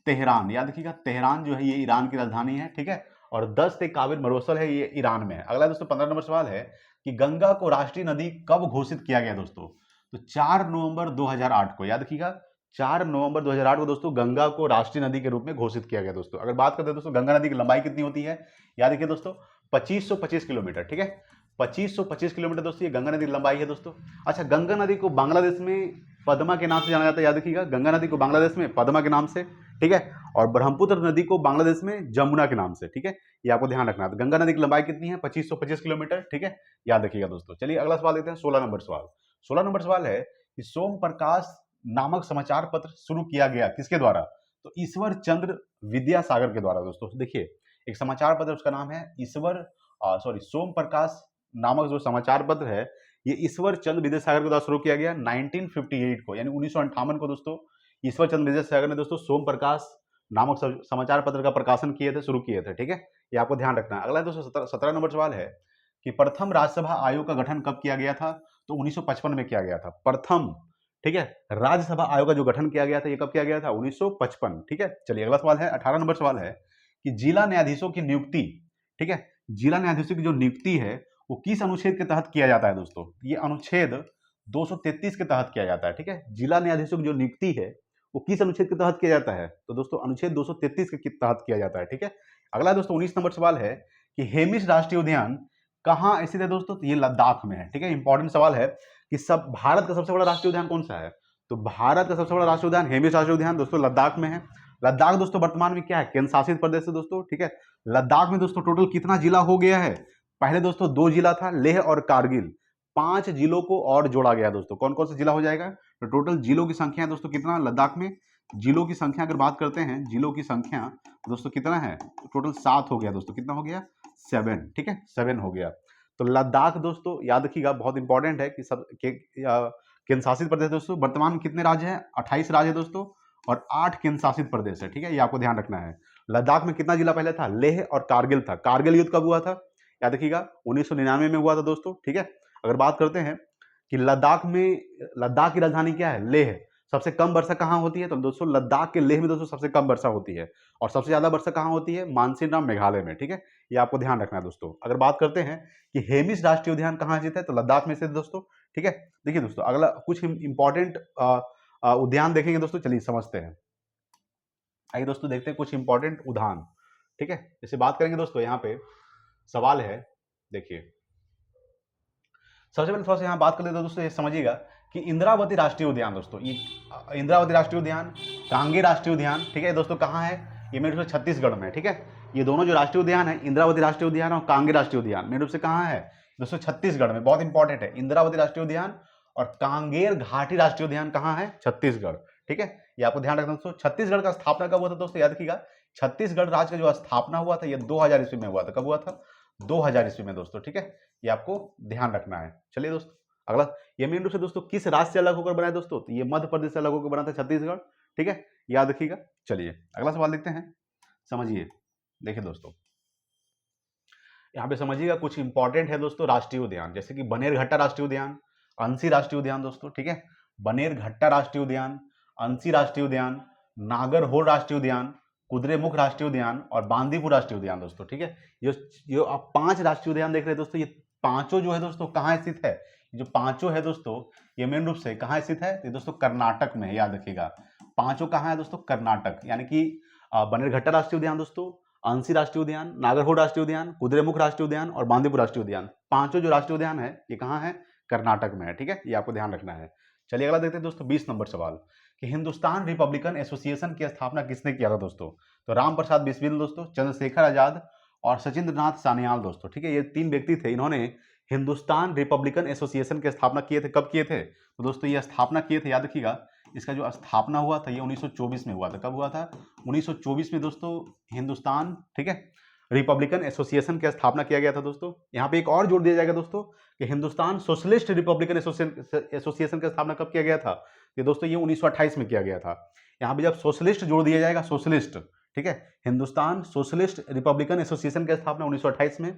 तेहरान। याद रखिएगा, तेहरान जो है ये ईरान की राजधानी है। ठीक है, और दस्त एक कावीर मरुस्थल है, ये ईरान में है। अगला दोस्तों 15 नंबर सवाल है कि गंगा को राष्ट्रीय नदी कब घोषित किया गया दोस्तों? तो 4 नवंबर 2008 को। याद रखिएगा, 4 नवंबर 2008 को दोस्तों गंगा को राष्ट्रीय नदी के रूप में घोषित किया गया दोस्तों। अगर बात करते हैं दोस्तों गंगा नदी की लंबाई कितनी होती है? याद रखिए दोस्तों 2525 किलोमीटर। ठीक है, 2525 किलोमीटर दोस्तों ये गंगा नदी की लंबाई है दोस्तों। अच्छा, गंगा नदी को बांग्लादेश में पद्मा के नाम से जाना जाता है। याद रखिएगा, गंगा नदी को बांग्लादेश में पद्मा के नाम से। ठीक है, और ब्रह्मपुत्र नदी को बांग्लादेश में जमुना के नाम से। ठीक है, ये आपको ध्यान रखना है। तो गंगा नदी की लंबाई कितनी है? 2525 किलोमीटर। ठीक है, याद रखिएगा दोस्तों। चलिए अगला सवाल देखते हैं, 16 नंबर सवाल। 16 नंबर सवाल है कि सोम प्रकाश नामक समाचार पत्र शुरू किया गया किसके द्वारा? तो ईश्वर चंद्र विद्यासागर के द्वारा दोस्तों। देखिए एक समाचार पत्र, उसका नाम है सोम प्रकाश नामक जो समाचार पत्र है, ये ईश्वर चंद्र विद्यासागर के द्वारा शुरू किया गया 1958 को, यानी 1958 को दोस्तों ईश्वर चंद्र विद्यासागर ने दोस्तों सोम प्रकाश नामक समाचार पत्र का प्रकाशन किए थे, शुरू किए थे। ठीक है, ये आपको ध्यान रखना है। अगला दोस्तों 17 नंबर सवाल है कि प्रथम राज्यसभा आयोग का गठन कब किया गया था? तो 1955 में किया गया था प्रथम। ठीक है, राज्यसभा आयोग का जो गठन किया गया था ये कब किया गया था? 1955। ठीक है, चलिए अगला सवाल है, 18 नंबर सवाल है कि जिला न्यायाधीशों की नियुक्ति, ठीक है, जिला न्यायाधीशों की जो नियुक्ति है वो किस अनुच्छेद के तहत किया जाता है दोस्तों? ये अनुच्छेद 233 के तहत किया जाता है। ठीक है, जिला न्यायाधीशों की जो नियुक्ति है वो किस अनुच्छेद के तहत किया जाता है? तो दोस्तों अनुच्छेद 233 के तहत किया जाता है। ठीक है, अगला दोस्तों 19 नंबर सवाल है कि हेमिस राष्ट्रीय उद्यान कहाँ स्थित है दोस्तों? तो ये लद्दाख में है। ठीक है, इंपॉर्टेंट सवाल है कि सब भारत का सबसे बड़ा राष्ट्रीय उद्यान कौन सा है? तो भारत का सबसे बड़ा राष्ट्रीय उद्यान हेमिस राष्ट्रीय उद्यान दोस्तों लद्दाख में है। लद्दाख दोस्तों वर्तमान में क्या है? केंद्र शासित प्रदेश है दोस्तों। ठीक है, लद्दाख में दोस्तों टोटल कितना जिला हो गया है? पहले दोस्तों 2 जिला था, लेह और कारगिल। 5 जिलों को और जोड़ा गया दोस्तों। कौन कौन सा जिला हो जाएगा? तो टोटल जिलों की संख्या दोस्तों कितना लद्दाख में? जिलों की संख्या अगर बात करते हैं, जिलों की संख्या दोस्तों कितना है? टोटल 7 हो गया दोस्तों। कितना हो गया? 7। ठीक है, 7 हो गया। तो लद्दाख दोस्तों याद रखिएगा, बहुत इंपॉर्टेंट है कि सब केंद्र शासित प्रदेश दोस्तों। वर्तमान में कितने राज्य हैं? 28 राज्य है दोस्तों, और 8 केंद्र शासित प्रदेश है। ठीक है, ये आपको ध्यान रखना है। लद्दाख में कितना जिला पहले था? लेह और कारगिल था। कारगिल युद्ध कब हुआ था? याद रखिएगा 1999 में हुआ था दोस्तों। ठीक है, अगर बात करते हैं कि लद्दाख की राजधानी क्या है? लेह। सबसे कम वर्षा कहाँ होती है? तो दोस्तों लद्दाख के लेह में दोस्तों सबसे कम वर्षा होती है, और सबसे ज्यादा वर्षा कहाँ होती है? मानसीनराम मेघालय में। ठीक है, ये आपको ध्यान रखना है दोस्तों। अगर बात करते हैं कि हेमिस राष्ट्रीय उद्यान कहाँ स्थित है? तो लद्दाख में स्थित है दोस्तों। ठीक है, देखिए दोस्तों अगला कुछ इंपॉर्टेंट उद्यान देखेंगे दोस्तों। चलिए समझते हैं, आइए दोस्तों देखते हैं कुछ इंपॉर्टेंट उद्यान। ठीक है, जैसे बात करेंगे दोस्तों, यहाँ पे सवाल है, देखिए सबसे पहले थोड़ा सा यहाँ बात कर लेते हैं दोस्तों, ये समझिएगा कि इंद्रावती राष्ट्रीय उद्यान दोस्तों, ये इंद्रावती राष्ट्रीय उद्यान, कांगे राष्ट्रीय उद्यान, ठीक है दोस्तों, कहाँ है? ये मेरे रूप से छत्तीसगढ़ में। ठीक है, ये दोनों जो राष्ट्रीय उद्यान है, इंद्रावती राष्ट्रीय उद्यान और कांगे राष्ट्रीय उद्यान, मेरे रूप से कहाँ है दोस्तों? छत्तीसगढ़ में। बहुत इंपॉर्टेंट है, इंद्रावती राष्ट्रीय उद्यान और कांगेर घाटी राष्ट्रीय उद्यान कहाँ है? छत्तीसगढ़। ठीक है, ये आपको ध्यान रखना दोस्तों। छत्तीसगढ़ का स्थापना कब हुआ था दोस्तों? याद रखिएगा, छत्तीसगढ़ राज्य का जो स्थापना हुआ था ये 2000 ईस्वी में हुआ था। कब हुआ था? 2000 ईस्वी में दोस्तों। ठीक है, ये आपको ध्यान रखना है। चलिए दोस्तों अगला, ये मेन रूप से दोस्तों किस राज्य से अलग होकर बना है दोस्तों? तो ये मध्य प्रदेश से अलग होकर बना था छत्तीसगढ़। ठीक है, याद रखिएगा। चलिए अगला सवाल देखते हैं, समझिए। देखिए दोस्तों यहाँ पे समझिएगा, कुछ इंपॉर्टेंट है दोस्तों राष्ट्रीय उद्यान, जैसे कि बनेरघट्टा राष्ट्रीय उद्यान, अंसी राष्ट्रीय उद्यान दोस्तों। ठीक है, बनेरघट्टा राष्ट्रीय उद्यान, अंसी राष्ट्रीय उद्यान, नागरहोल राष्ट्रीय उद्यान, कुद्रेमुख राष्ट्रीय उद्यान और बांदीपुर राष्ट्रीय उद्यान दोस्तों। ठीक है, ये आप 5 राष्ट्रीय उद्यान देख रहे हैं दोस्तों, ये पांचों जो है दोस्तों कहाँ स्थित है, जो पांचों है दोस्तों ये मेन रूप से कहाँ स्थित है, ये दोस्तों कर्नाटक में है, याद रखिएगा। पांचों कहाँ है दोस्तों, कर्नाटक, यानी कि बनेरघट्टा राष्ट्रीय उद्यान दोस्तों, अंसी राष्ट्रीय उद्यान, नागरहोड राष्ट्रीय उद्यान, कुद्रेमुख राष्ट्रीय उद्यान और बांदीपुर राष्ट्रीय उद्यान, पांचों जो राष्ट्रीय उद्यान है ये कहाँ है, कर्नाटक में है। ठीक है, ये आपको ध्यान रखना है। चलिए अगला देखते हैं दोस्तों 20 नंबर सवाल कि हिंदुस्तान रिपब्लिकन एसोसिएशन की स्थापना किसने किया था दोस्तों। तो राम प्रसाद बिस्मिल दोस्तों, चंद्रशेखर आजाद और सचिंद्र नाथ सान्याल दोस्तों। ठीक है, ये 3 व्यक्ति थे, इन्होंने हिंदुस्तान रिपब्लिकन एसोसिएशन की स्थापना किए थे। कब किए थे, तो दोस्तों ये स्थापना किए थे, याद रखिएगा। इसका जो स्थापना हुआ था ये 1924 में हुआ था। कब हुआ था, 1924 में दोस्तों हिंदुस्तान, ठीक है, रिपब्लिकन एसोसिएशन की स्थापना किया गया था दोस्तों। यहाँ पे एक और जोड़ दिया जाएगा दोस्तों कि हिंदुस्तान सोशलिस्ट रिपब्लिकन एसोसिएशन की स्थापना कब किया गया था, ये दोस्तों ये 1928 में किया गया था। यहाँ पे जब सोशलिस्ट जोड़ दिया जाएगा, सोशलिस्ट, ठीक है, हिंदुस्तान सोशलिस्ट रिपब्लिकन एसोसिएशन की स्थापना 1928 में,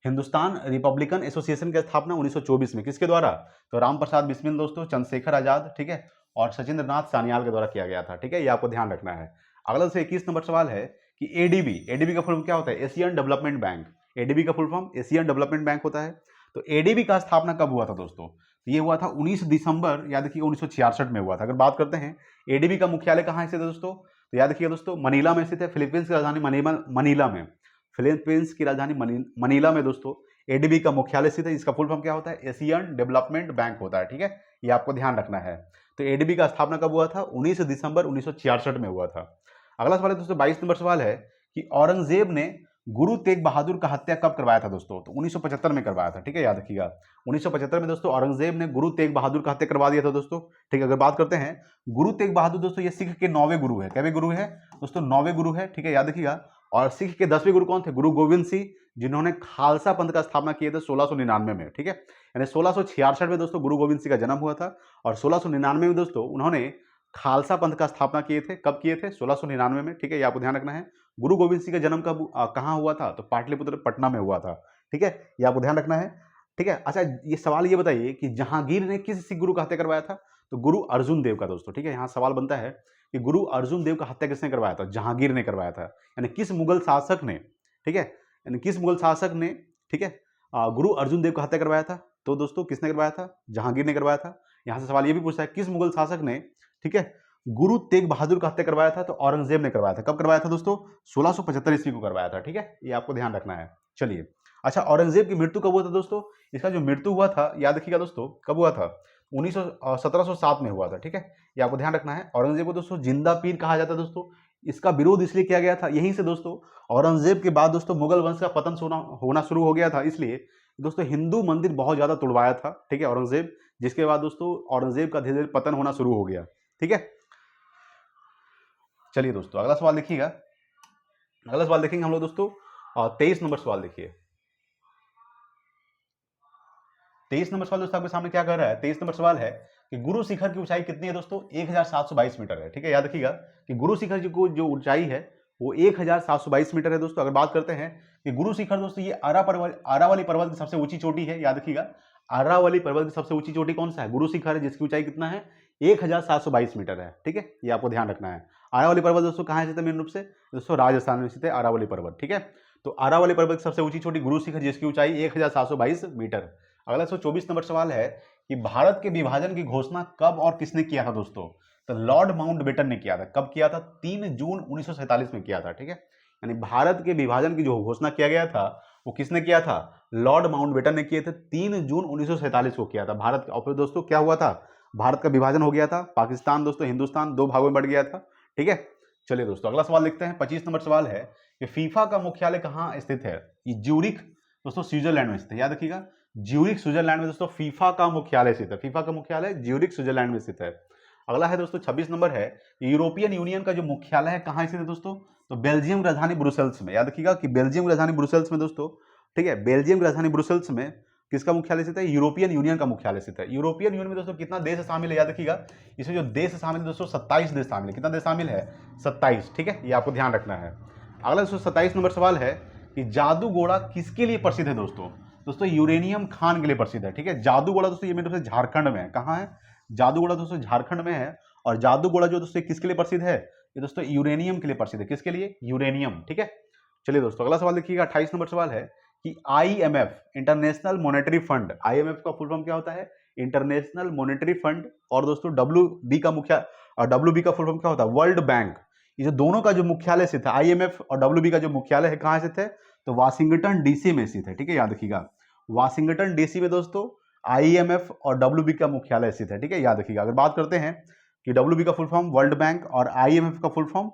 हिंदुस्तान रिपब्लिकन एसोसिएशन की स्थापना 1924 में, किसके द्वारा, तो राम प्रसाद बिस्मिल दोस्तों, चंद्रशेखर आजाद, ठीक है, और सचिंद्र नाथ सान्याल के द्वारा किया गया था। ठीक है, ये आपको ध्यान रखना है। अगला से 21 नंबर सवाल है कि एडीबी का फुल फॉर्म क्या होता है, एशियन डेवलपमेंट बैंक। एडीबी का full form Asian development bank होता है। तो एडीबी का स्थापना कब हुआ था दोस्तों, तो ये हुआ था 19 दिसंबर, याद रखिए 1966 में हुआ था। अगर बात करते हैं एडीबी का मुख्यालय कहाँ स्थित है दोस्तों, तो याद रखिए दोस्तों मनीला में स्थित है, फिलीपींस की राजधानी मनीला में, फिलीपींस की राजधानी मनीला में दोस्तों एडीबी का मुख्यालय स्थित है। इसका फुल फॉर्म क्या होता है, एशियन डेवलपमेंट बैंक होता है। ठीक है, ये आपको ध्यान रखना है। तो एडीबी का स्थापना कब हुआ था, 19 दिसंबर 1966 में हुआ था। अगला सवाल है दोस्तों 22 नंबर सवाल है कि औरंगजेब ने गुरु तेग बहादुर का हत्या कब करवाया था दोस्तों, तो 1975 में करवाया था। ठीक है, याद रखिएगा 1975 में दोस्तों औरंगजेब ने गुरु तेग बहादुर का हत्या करवा दिया था दोस्तों। ठीक है, अगर बात करते हैं गुरु तेग बहादुर दोस्तों, ये सिख के 9वें गुरु है। कैवे गुरु है दोस्तों, 9वें गुरु है। ठीक है, याद रखिएगा। और सिख के 10वें गुरु कौन थे, गुरु गोविंद सिंह, जिन्होंने खालसा पंथ का स्थापना किए थे 1699 में। ठीक है, यानी 1666 में दोस्तों गुरु गोविंद सिंह का जन्म हुआ था और 1699 में दोस्तों उन्होंने खालसा पंथ का स्थापना किए थे। कब किए थे, 1699 में। ठीक है, ये आपको ध्यान रखना है। गुरु गोविंद सिंह का जन्म कब कहाँ हुआ था, तो पाटलिपुत्र पटना में हुआ था। ठीक है, ये आपको ध्यान रखना है। ठीक है, अच्छा ये सवाल ये बताइए कि जहांगीर ने किस सिख गुरु का हत्या करवाया था, तो गुरु अर्जुन देव का दोस्तों। ठीक है, यहाँ सवाल बनता है कि गुरु अर्जुन देव का हत्या किसने करवाया था, जहांगीर ने करवाया था। यानी किस मुगल शासक ने, ठीक है, यानी किस मुगल शासक ने, ठीक है, गुरु अर्जुन देव का हत्या करवाया था, तो दोस्तों किसने करवाया था, जहांगीर ने करवाया था। यहाँ से सवाल ये भी पूछता है किस मुगल शासक ने, ठीक है, गुरु तेग बहादुर का हत्या करवाया था, तो औरंगजेब ने करवाया था। कब करवाया था दोस्तों, 1675 ईस्वी को करवाया था। ठीक है, ये आपको ध्यान रखना है। चलिए, अच्छा औरंगजेब की मृत्यु कब हुआ था दोस्तों, इसका जो मृत्यु हुआ था याद रखिएगा दोस्तों, कब हुआ था, 1707 में हुआ था। ठीक है, ये आपको ध्यान रखना है। औरंगजेब को दोस्तों जिंदा पीर कहा जाता है दोस्तों। इसका विरोध इसलिए किया गया था, यहीं से दोस्तों औरंगजेब के बाद दोस्तों मुगल वंश का पतन होना शुरू हो गया था, इसलिए दोस्तों हिंदू मंदिर बहुत ज्यादा तोड़वाया था। ठीक है, औरंगजेब, जिसके बाद दोस्तों औरंगजेब का धीरे धीरे पतन होना शुरू हो गया। ठीक है, चलिए दोस्तों अगला सवाल देखिएगा। अगला सवाल देखेंगे हम लोग दोस्तों 23 नंबर सवाल देखिए। 23 नंबर सवाल दोस्तों आपके सामने क्या कर रहा है, 23 नंबर सवाल है कि गुरु शिखर की ऊंचाई कितनी है दोस्तों, 1722 मीटर है। ठीक है, याद रखिएगा कि गुरु शिखर की जो ऊंचाई है वो 1722 मीटर है दोस्तों। अगर बात करते हैं कि गुरु शिखर दोस्तों ये अरावली पर्वत की सबसे ऊंची चोटी है। याद रखिएगा अरावली पर्वत की सबसे ऊंची चोटी कौन सा है, गुरु शिखर है, जिसकी ऊंचाई कितना है 1722 मीटर है। ठीक है, ये आपको ध्यान रखना है। अरावली पर्वत दोस्तों कहाँ स्थित है, मेन रूप से दोस्तों राजस्थान में स्थित है अरावली पर्वत। ठीक है, तो अरावली पर्वत की सबसे ऊंची चोटी गुरु शिखर, जिसकी ऊंचाई 1722 मीटर। अगला 124 नंबर सवाल है कि भारत के विभाजन की घोषणा कब और किसने किया था दोस्तों, तो लॉर्ड माउंटबेटन ने किया था। कब किया था, 3 जून 1947 में किया था। ठीक है, यानी भारत के विभाजन की जो घोषणा किया गया था वो किसने किया था, लॉर्ड माउंटबेटन ने किए थे। 3 जून 1947 को किया था भारत। और फिर दोस्तों क्या हुआ था, भारत का विभाजन हो गया था, पाकिस्तान दोस्तों हिंदुस्तान 2 भागों में बढ़ गया था। ठीक है, चलिए दोस्तों अगला सवाल देखते हैं। 25 नंबर सवाल है कि फीफा का मुख्यालय कहाँ स्थित है, ये ज्यूरिख दोस्तों स्विट्जरलैंड में स्थित है। याद रखिएगा ज्यूरिख स्विट्जरलैंड में दोस्तों फीफा का मुख्यालय स्थित है। फीफा का मुख्यालय ज्यूरिख स्विट्जरलैंड में स्थित है। अगला है दोस्तों 26 नंबर है, यूरोपियन यूनियन का जो मुख्यालय है कहाँ स्थित है दोस्तों, तो बेल्जियम राजधानी ब्रुसेल्स में। याद रखिएगा कि बेल्जियम राजधानी ब्रुसेल्स में दोस्तों, ठीक है, बेल्जियम राजधानी ब्रुसेल्स में किसका मुख्यालय स्थित है, यूरोपियन यूनियन का मुख्यालय स्थित है। यूरोपियन यूनियन में दोस्तों कितना देश शामिल है, याद रखिएगा इसमें जो देश शामिल है दोस्तों 27 देश शामिल है। कितना देश शामिल है, 27। ठीक है, ये आपको ध्यान रखना है। अगला दोस्तों 27 नंबर सवाल है कि जादूगोड़ा किसके लिए प्रसिद्ध है दोस्तों, दोस्तों यूरेनियम खान के लिए प्रसिद्ध है। ठीक है, जादूगोड़ा दोस्तों ये मेरे से झारखंड में है। कहाँ है, जादूगोड़ा दोस्तों झारखंड में है। और जादूगोड़ा जो दोस्तों किसके लिए प्रसिद्ध है, ये दोस्तों यूरेनियम के लिए प्रसिद्ध है। किसके लिए? यूरेनियम। ठीक है, चलिए दोस्तों अगला सवाल देखिएगा। 28 नंबर सवाल है कि IMF international monetary fund, IMF का फुल फॉर्म क्या होता है? International monetary fund. और दोस्तों WB का फुल फॉर्म क्या होता है? World bank. ये जो दोनों का जो मुख्यालय स्थित है, IMF और WB का जो मुख्यालय है कहाँ स्थित है? तो वाशिंगटन DC में स्थित है। ठीक है, याद रखिएगा वाशिंगटन DC में दोस्तों IMF और WB का मुख्यालय स्थित है। ठीक है, याद रखिएगा। अगर बात करते हैं कि WB का फुल फॉर्म वर्ल्ड बैंक और IMF का full form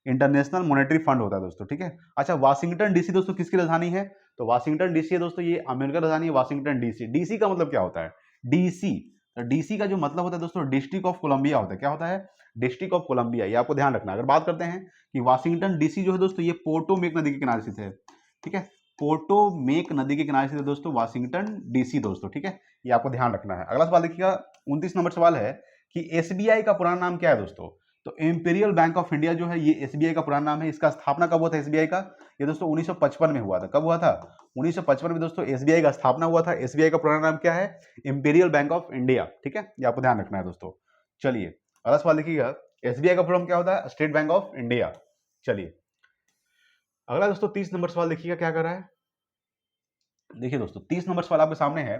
international monetary fund होता है दोस्तों। ठीक है, अच्छा वाशिंगटन DC दोस्तों किसकी राजधानी है? तो वाशिंगटन DC है दोस्तों, ये अमेरिका राजधानी है वाशिंगटन DC। DC का मतलब क्या होता है? DC, तो DC का जो मतलब होता है दोस्तों डिस्ट्रिक्ट ऑफ कोलंबिया होता है। क्या होता है? डिस्ट्रिक्ट ऑफ कोलंबिया, ये आपको ध्यान रखना। अगर बात करते हैं कि वाशिंगटन DC जो है दोस्तों ये पोटोमेक नदी के किनारे स्थित है। ठीक है, पोटोमेक नदी के किनारे स्थित है दोस्तों वाशिंगटन DC दोस्तों। ठीक है, ये आपको ध्यान रखना है। अगला सवाल देखिएगा 29 नंबर सवाल है कि SBI का पुराना नाम क्या है दोस्तों? तो इंपीरियल बैंक ऑफ इंडिया जो है ये SBI का पुराना नाम है। इसका स्थापना कब हुआ था SBI का? ये दोस्तों 1955 में हुआ था। कब हुआ था? 1955 में दोस्तों SBI का स्थापना हुआ था। SBI का पुराना नाम क्या है? Imperial bank of India. ठीक है, ये आपको ध्यान रखना है दोस्तों। चलिए अगला सवाल देखिएगा, SBI का फुल फॉर्म क्या होता है? State bank of India. चलिए अगला दोस्तों 30 नंबर सवाल देखिएगा क्या कर रहा है। देखिए दोस्तों 30 नंबर सवाल आपके सामने है,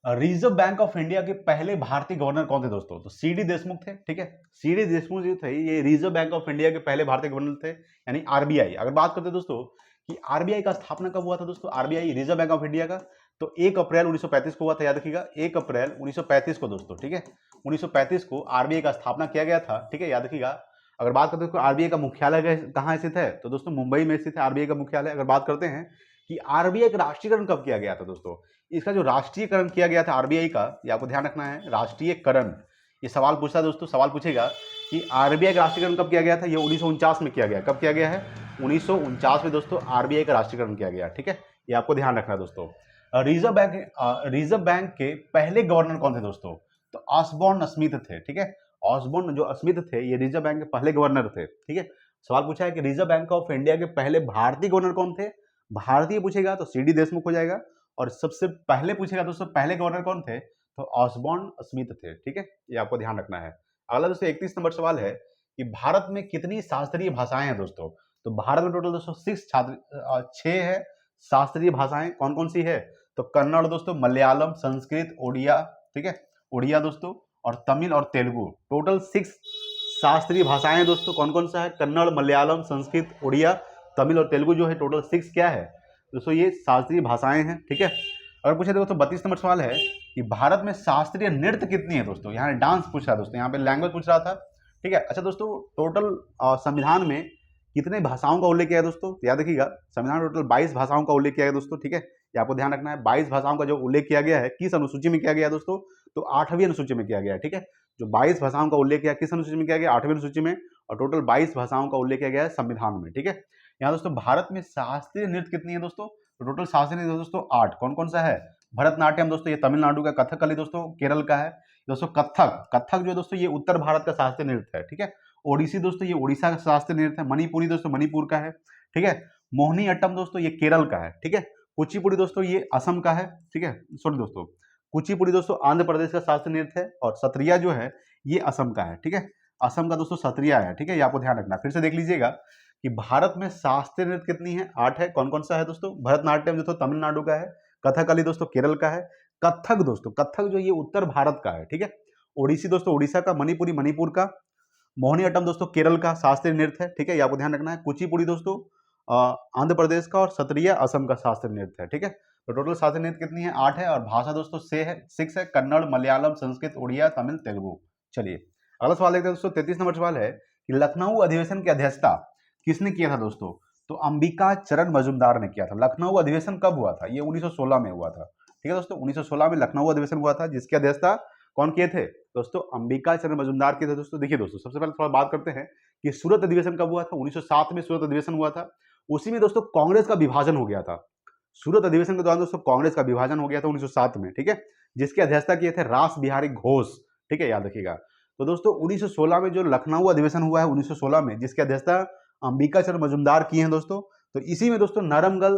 रिजर्व बैंक ऑफ इंडिया के पहले भारतीय गवर्नर कौन थे दोस्तों? तो CD देशमुख थे। ठीक है, CD देशमुख जो थे ये रिजर्व बैंक ऑफ इंडिया के पहले भारतीय गवर्नर थे, यानी RBI। अगर बात करते हैं दोस्तों कि RBI का स्थापना कब हुआ था दोस्तों? RBI reserve bank of India का तो 1 अप्रैल 1935 को हुआ था। याद रखिएगा 1 अप्रैल 1935 को दोस्तों। ठीक है, 1935 को RBI का स्थापना किया गया था। ठीक है, याद रखिएगा। अगर बात करते हैं RBI का मुख्यालय कहाँ स्थित है? तो दोस्तों मुंबई में स्थित है RBI का मुख्यालय। अगर बात करते हैं कि RBI का राष्ट्रीयकरण कब किया गया था दोस्तों? इसका जो राष्ट्रीयकरण किया गया था RBI का, ये आपको ध्यान रखना है, राष्ट्रीयकरण। ये सवाल पूछता है दोस्तों, सवाल पूछेगा कि RBI का राष्ट्रीयकरण कब किया गया था? ये 1949 में किया गया। कब किया गया है? 1949 में दोस्तों RBI का राष्ट्रीयकरण किया गया। ठीक है, ये आपको ध्यान रखना है दोस्तों। रिजर्व बैंक के पहले गवर्नर कौन थे दोस्तों? तो ऑसबॉर्न स्मिथ थे। ठीक है, ऑसबॉर्न जो स्मिथ थे ये रिजर्व बैंक के पहले गवर्नर थे। ठीक है, सवाल पूछा है कि रिजर्व बैंक ऑफ इंडिया के पहले भारतीय गवर्नर कौन थे? भारतीय पूछेगा तो CD देशमुख हो जाएगा, और सबसे पहले पूछेगा दोस्तों पहले गवर्नर कौन थे? तो ऑसबॉर्न स्मिथ थे। ठीक है, ये आपको ध्यान रखना है। अगला दोस्तों 31 नंबर सवाल है कि भारत में कितनी शास्त्रीय भाषाएं हैं दोस्तों? तो भारत में टोटल दोस्तों 6 है शास्त्रीय भाषाएं। कौन कौन सी है? तो कन्नड़ दोस्तों, मलयालम, संस्कृत, उड़िया। ठीक है, उड़िया दोस्तों, और तमिल और तेलुगु। टोटल 6 शास्त्रीय भाषाएं हैं दोस्तों। कौन कौन सा है? कन्नड़, मलयालम, संस्कृत, उड़िया, तमिल और तेलुगु जो है टोटल 6 क्या है दोस्तों? ये शास्त्रीय भाषाएं हैं। ठीक है, अगर पूछे दोस्तों 32 नंबर सवाल है कि भारत में शास्त्रीय नृत्य कितनी है दोस्तों? यहाँ डांस पूछ रहा है दोस्तों, यहाँ पे लैंग्वेज पूछ रहा था। ठीक है, अच्छा दोस्तों टोटल संविधान में कितने भाषाओं का उल्लेख किया है दोस्तों? तो याद रखिएगा संविधान में टोटल 22 भाषाओं का उल्लेख किया गया दोस्तों। ठीक है, ये आपको ध्यान रखना है। 22 भाषाओं का जो उल्लेख किया गया है किस अनुसूची में किया गया दोस्तों? तो 8वीं अनुसूची में किया गया है। ठीक है, जो 22 भाषाओं का उल्लेख किया किस अनुसूची में किया गया? 8वीं अनुसूची में, और टोटल 22 भाषाओं का उल्लेख किया गया है संविधान में। ठीक है, यहाँ दोस्तों भारत में शास्त्रीय नृत्य कितनी है दोस्तों? तो टोटल शास्त्रीय नृत्य दोस्तों 8। कौन कौन सा है? भरतनाट्यम दोस्तों ये तमिलनाडु का, कथकली दोस्तों केरल का है दोस्तों, कथक जो है दोस्तों ये उत्तर भारत का शास्त्रीय नृत्य है। ठीक है, ओडिसी दोस्तों ये उड़ीसा का शास्त्रीय नृत्य है। मणिपुरी दोस्तों मणिपुर का है। ठीक है, मोहिनी अट्टम दोस्तों ये केरल का है। ठीक है, कुचिपुड़ी दोस्तों ये असम का है। ठीक है, सॉरी दोस्तों, कुचिपुड़ी दोस्तों आंध्र प्रदेश का शास्त्रीय नृत्य है, और सत्रिया जो है ये असम का है। ठीक है, असम का दोस्तों सत्रिया है। ठीक है, ये आपको ध्यान रखना। फिर से देख लीजिएगा कि भारत में शास्त्रीय नृत्य कितनी है? 8 है। कौन कौन सा है दोस्तों? भरतनाट्यम दोस्तों तमिलनाडु का है, कथकली दोस्तों केरल का है, कथक दोस्तों, कथक जो ये उत्तर भारत का है। ठीक है, ओडिसी दोस्तों उड़ीसा का, मणिपुरी मणिपुर का, मोहिनीअट्टम दोस्तों केरल का शास्त्रीय नृत्य है। ठीक है, ये आपको ध्यान रखना है। कुचिपुड़ी दोस्तों आंध्र प्रदेश का, और सत्रिया असम का शास्त्रीय नृत्य है। ठीक है, तो टोटल शास्त्रीय नृत्य कितनी है? 8 है, और भाषा दोस्तों 6 है, कन्नड़, मलयालम, संस्कृत, उड़िया, तमिल, तेलुगु। चलिए अगला सवाल देखते हैं दोस्तों 33 नंबर सवाल है कि लखनऊ अधिवेशन की अध्यक्षता किसने किया था दोस्तों? तो अंबिका चरण मजूमदार ने किया था। लखनऊ अधिवेशन कब हुआ था? ये 1916 में हुआ था। ठीक है दोस्तों, 1916 में लखनऊ अधिवेशन हुआ था, जिसकी अध्यक्षता कौन किए थे दोस्तों? अंबिका चरण मजूमदार किए थे दोस्तों। देखिए दोस्तों सबसे पहले थोड़ा बात करते हैं कि सूरत अधिवेशन कब हुआ था? 1907 में सूरत अधिवेशन हुआ था। उसी में दोस्तों कांग्रेस का विभाजन हो गया था। सूरत अधिवेशन के दौरान दोस्तों कांग्रेस का विभाजन हो गया था 1907 में। ठीक है, जिसकी अध्यक्षता किए थे रास बिहारी घोष। ठीक है, याद रखिएगा। तो दोस्तों 1916 में जो लखनऊ अधिवेशन हुआ है 1916 में, जिसकी अध्यक्षता अंबिका चरण मजूमदार किए हैं दोस्तों। तो इसी में दोस्तों नरम दल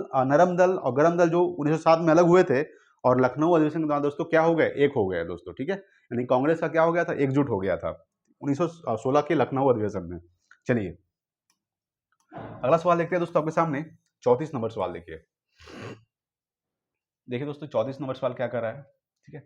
और गरम दल जो 1907 में अलग हुए थे, और लखनऊ अधिवेशन के दौरान दोस्तों क्या हो गए? एक हो गए दोस्तों। ठीक है, यानी कांग्रेस का क्या हो गया था? एकजुट हो गया था 1916 के लखनऊ अधिवेशन में। चलिए अगला सवाल देखते हैं दोस्तों आपके सामने। 34 नंबर सवाल देखिए। देखिए दोस्तों 34 नंबर सवाल क्या कर रहा है, ठीक है।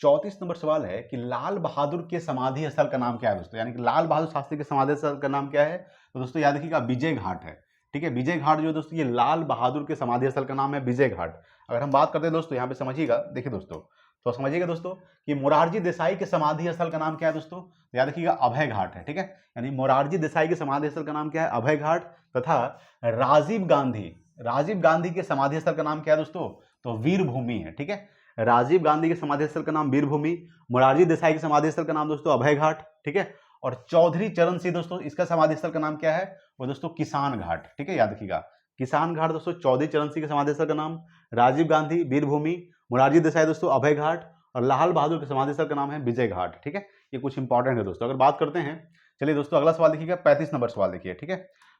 34 नंबर सवाल है कि लाल बहादुर के समाधि स्थल का नाम क्या है दोस्तों, यानी कि लाल बहादुर शास्त्री के समाधि स्थल का नाम क्या है, तो दोस्तों याद रखिएगा विजय घाट है, ठीक है। विजय घाट जो है दोस्तों ये लाल बहादुर के समाधि स्थल का नाम है विजय घाट। अगर हम बात करते हैं दोस्तों यहाँ पे समझिएगा, देखिए दोस्तों तो समझिएगा दोस्तों कि मोरारजी देसाई के समाधि स्थल का नाम क्या है दोस्तों, याद रखिएगा अभय घाट है, ठीक है। यानी मोरारजी देसाई के समाधि स्थल का नाम क्या है, अभय घाट। तथा राजीव गांधी के समाधि स्थल का नाम क्या है दोस्तों, तो वीर भूमि है, ठीक है। राजीव गांधी के समाधि स्थल का नाम वीर भूमि, मोरारजी देसाई के समाधि स्थल का नाम दोस्तों अभय घाट, ठीक है। और चौधरी चरण सिंह दोस्तों इसका समाधि स्थल का नाम क्या है, वो दोस्तों किसान घाट, ठीक है। याद रखिएगा किसान घाट दोस्तों चौधरी चरण सिंह के समाधि स्थल का नाम, राजीव गांधी वीर भूमि, मोरारजी देसाई दोस्तों अभय घाट, और लाल बहादुर के समाधि स्थल का नाम है विजय घाट, ठीक है। ये कुछ इंपॉर्टेंट है दोस्तों। अगर बात करते हैं, चलिए दोस्तों अगला सवाल देखिएगा, 35 नंबर सवाल देखिए, ठीक है।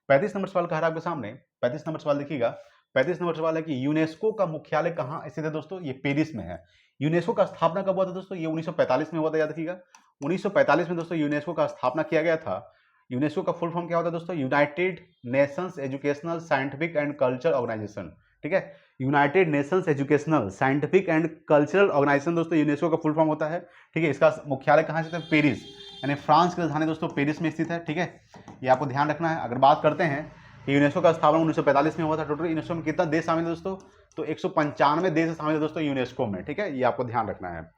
35 नंबर सवाल कह रहा है आपके सामने, 35 नंबर सवाल देखिएगा। 35 नंबर सवाल है कि यूनेस्को का मुख्यालय कहाँ स्थित है दोस्तों, ये पेरिस में है। यूनेस्को का स्थापना कब हुआ था दोस्तों, ये 1945 में हुआ था, याद रखिएगा 1945 में दोस्तों यूनेस्को का स्थापना किया गया था। यूनेस्को का फुल फॉर्म क्या होता है दोस्तों, United Nations Educational Scientific and Cultural Organization, ठीक है। United Nations Educational Scientific and Cultural Organization दोस्तों यूनेस्को का फुल फॉर्म होता है, ठीक है। इसका मुख्यालय कहाँ स्थित है, पेरिस, यानी फ्रांस की राजधानी दोस्तों पेरिस में स्थित है, ठीक है। ये आपको ध्यान रखना है। अगर बात करते हैं कि यूनेस्को का स्थापना 1945 में हुआ था, टोटल यूनेस्को में कितना देश शामिल है दोस्तों, तो 195 देश शामिल है दोस्तों यूनेस्को में, ठीक है। ये आपको ध्यान रखना है।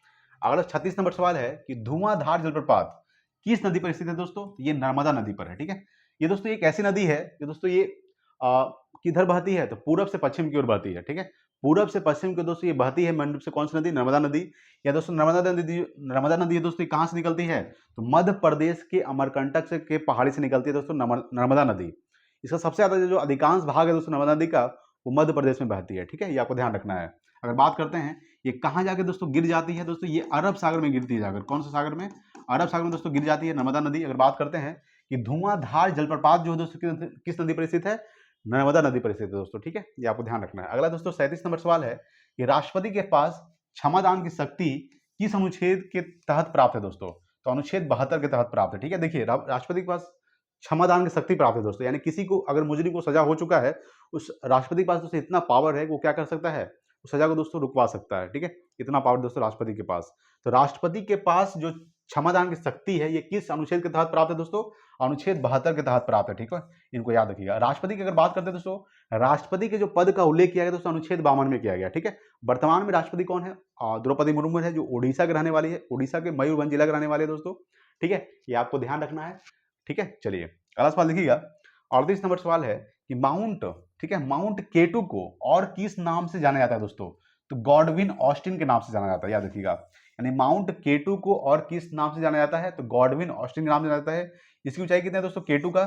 अगला 36 नंबर सवाल है कि धुआंधार जलप्रपात किस नदी पर स्थित है दोस्तों, ये नर्मदा नदी पर है, ठीक है। ये दोस्तों एक ऐसी नदी है कि दोस्तों ये किधर बहती है, तो पूरब से पश्चिम की ओर बहती है, ठीक है। पूरब से पश्चिम की दोस्तों ये बहती है मेन रूप से कौन सी नदी, नर्मदा नदी। या दोस्तों नर्मदा नदी दोस्तों कहाँ से निकलती है, तो मध्य प्रदेश के अमरकंटक से के पहाड़ी से निकलती है दोस्तों नर्मदा नदी। इसका सबसे ज्यादा जो अधिकांश भाग है दोस्तों नर्मदा नदी का, वो मध्य प्रदेश में बहती है, ठीक है। ये आपको ध्यान रखना है। अगर बात करते हैं ये कहाँ जाके दोस्तों गिर जाती है दोस्तों, ये अरब सागर में गिरती है जाकर, कौन से सागर में, अरब सागर में दोस्तों गिर जाती है नर्मदा नदी। अगर बात करते हैं कि धुआंधार जलप्रपात जो है दोस्तों किस नदी पर स्थित है, नर्मदा नदी पर स्थित है दोस्तों, ठीक है। ये आपको ध्यान रखना है। अगला दोस्तों 37 नंबर सवाल है कि राष्ट्रपति के पास क्षमादान की शक्ति किस अनुच्छेद के तहत प्राप्त है दोस्तों, तो अनुच्छेद 72 के तहत प्राप्त है, ठीक है। देखिए राष्ट्रपति के पास क्षमादान की शक्ति प्राप्त है दोस्तों, यानी किसी को अगर मुजरिम को सजा हो चुका है, उस राष्ट्रपति के पास दोस्तों इतना पावर है, वो क्या कर सकता है, उस सजा को दोस्तों रुकवा सकता है, ठीक है। इतना पावर दोस्तों राष्ट्रपति के पास। तो राष्ट्रपति के पास जो क्षमादान की शक्ति है, ये किस अनुच्छेद के तहत प्राप्त है दोस्तों, अनुच्छेद 72 के तहत प्राप्त है, ठीक है। इनको याद रखिएगा। राष्ट्रपति की अगर बात करते हैं दोस्तों, राष्ट्रपति के जो पद का उल्लेख किया गया दोस्तों अनुच्छेद 52 में किया गया, ठीक है। वर्तमान में राष्ट्रपति कौन है, द्रौपदी मुर्मू है, जो उड़ीसा के रहने वाली है, उड़ीसा के मयूरभंज जिला के रहने वाले दोस्तों, ठीक है। ये आपको ध्यान रखना है, ठीक है। चलिए अगला सवाल देखिएगा, 38 नंबर सवाल है कि माउंट, ठीक है, माउंट केटू को और किस नाम से जाना जाता है दोस्तों, तो गॉडविन ऑस्टिन के नाम से जाना जाता है, याद रखिएगा। यानी माउंट केटू को और किस नाम से जाना जाता है, तो गॉडविन ऑस्टिन के नाम से जाना जाता है। इसकी ऊंचाई कितनी है दोस्तों, केटू का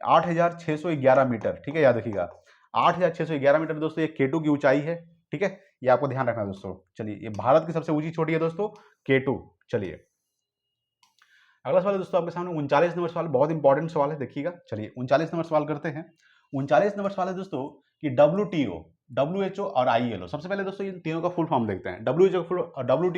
8611 मीटर, ठीक है, याद रखिएगा 8611 मीटर दोस्तों ये केटू की ऊंचाई है, ठीक है। ये आपको ध्यान रखना है दोस्तों। चलिए ये भारत की सबसे ऊंची चोटी है दोस्तों केटू। चलिए अगला सवाल है दोस्तों आपके सामने 39 नंबर सवाल, बहुत इंपॉर्टेंट सवाल है, देखिएगा। चलिए 39 नंबर सवाल करते हैं। 39 नंबर सवाल है दोस्तों कि WTO, WHO और ILO, सबसे पहले दोस्तों इन तीनों का फुल फॉर्म देखते हैं। WTO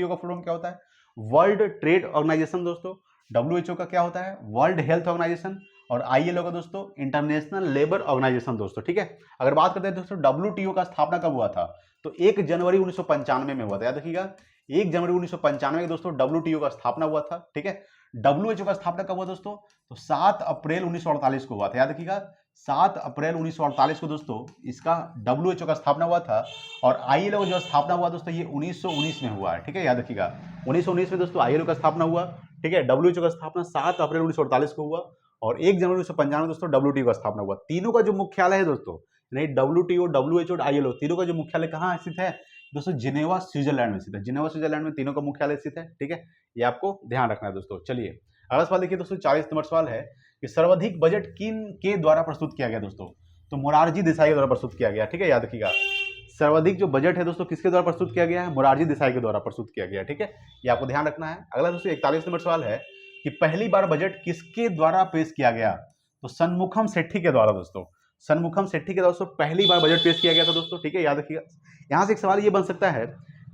का फुल फॉर्म क्या होता है, वर्ल्ड ट्रेड ऑर्गेनाइजेशन दोस्तों। WHO का क्या होता है, वर्ल्ड हेल्थ ऑर्गेनाइजेशन। और ILO का दोस्तों इंटरनेशनल लेबर ऑर्गेनाइजेशन दोस्तों, ठीक है। अगर बात करते हैं दोस्तों WTO का स्थापना कब हुआ था, तो 1 जनवरी 1995 में हुआ था, याद रखिएगा 1 जनवरी 1995 दोस्तों WTO का स्थापना हुआ था, ठीक है। WHO का स्थापना कब हुआ दोस्तों, तो 7 अप्रैल 1948 को हुआ था, याद रखिएगा 7 अप्रैल 1948 को दोस्तों इसका WHO का स्थापना हुआ था। और ILO का जो स्थापना हुआ दोस्तों ये 1919 में हुआ है, ठीक है, याद रखिएगा 1919 में दोस्तों ILO का स्थापना हुआ, ठीक है। WHO का स्थापना 7 अप्रैल 1948 को हुआ और 1 जनवरी 1995 में दोस्तों WTO का स्थापना हुआ। तीनों का जो मुख्यालय है दोस्तों, नहीं WTO, WHO और ILO, तीनों का जो मुख्यालय कहाँ स्थित है दोस्तों, जिनेवा स्विट्जरलैंड में स्थित है। जिनेवा स्विट्जरलैंड में तीनों का मुख्यालय स्थित है, ठीक है। ये आपको ध्यान रखना है दोस्तों। चलिए अगला सवाल देखिए दोस्तों, 40 नंबर सवाल है कि सर्वाधिक बजट किन के द्वारा प्रस्तुत किया गया दोस्तों, तो मोरारजी देसाई के द्वारा प्रस्तुत किया गया, ठीक है, याद रखिएगा। सर्वाधिक जो बजट है दोस्तों किसके द्वारा प्रस्तुत किया गया है, मोरारजी देसाई के द्वारा प्रस्तुत किया गया, ठीक है। ये आपको ध्यान रखना है। अगला दोस्तों 41 नंबर सवाल है कि पहली बार बजट किसके द्वारा पेश किया गया, तो सनमुखम सेठी के द्वारा दोस्तों, सनमुखम सेठी के दोस्तों पहली बार बजट पेश किया गया था दोस्तों, ठीक है, याद रखिएगा। यहाँ से एक सवाल ये बन सकता है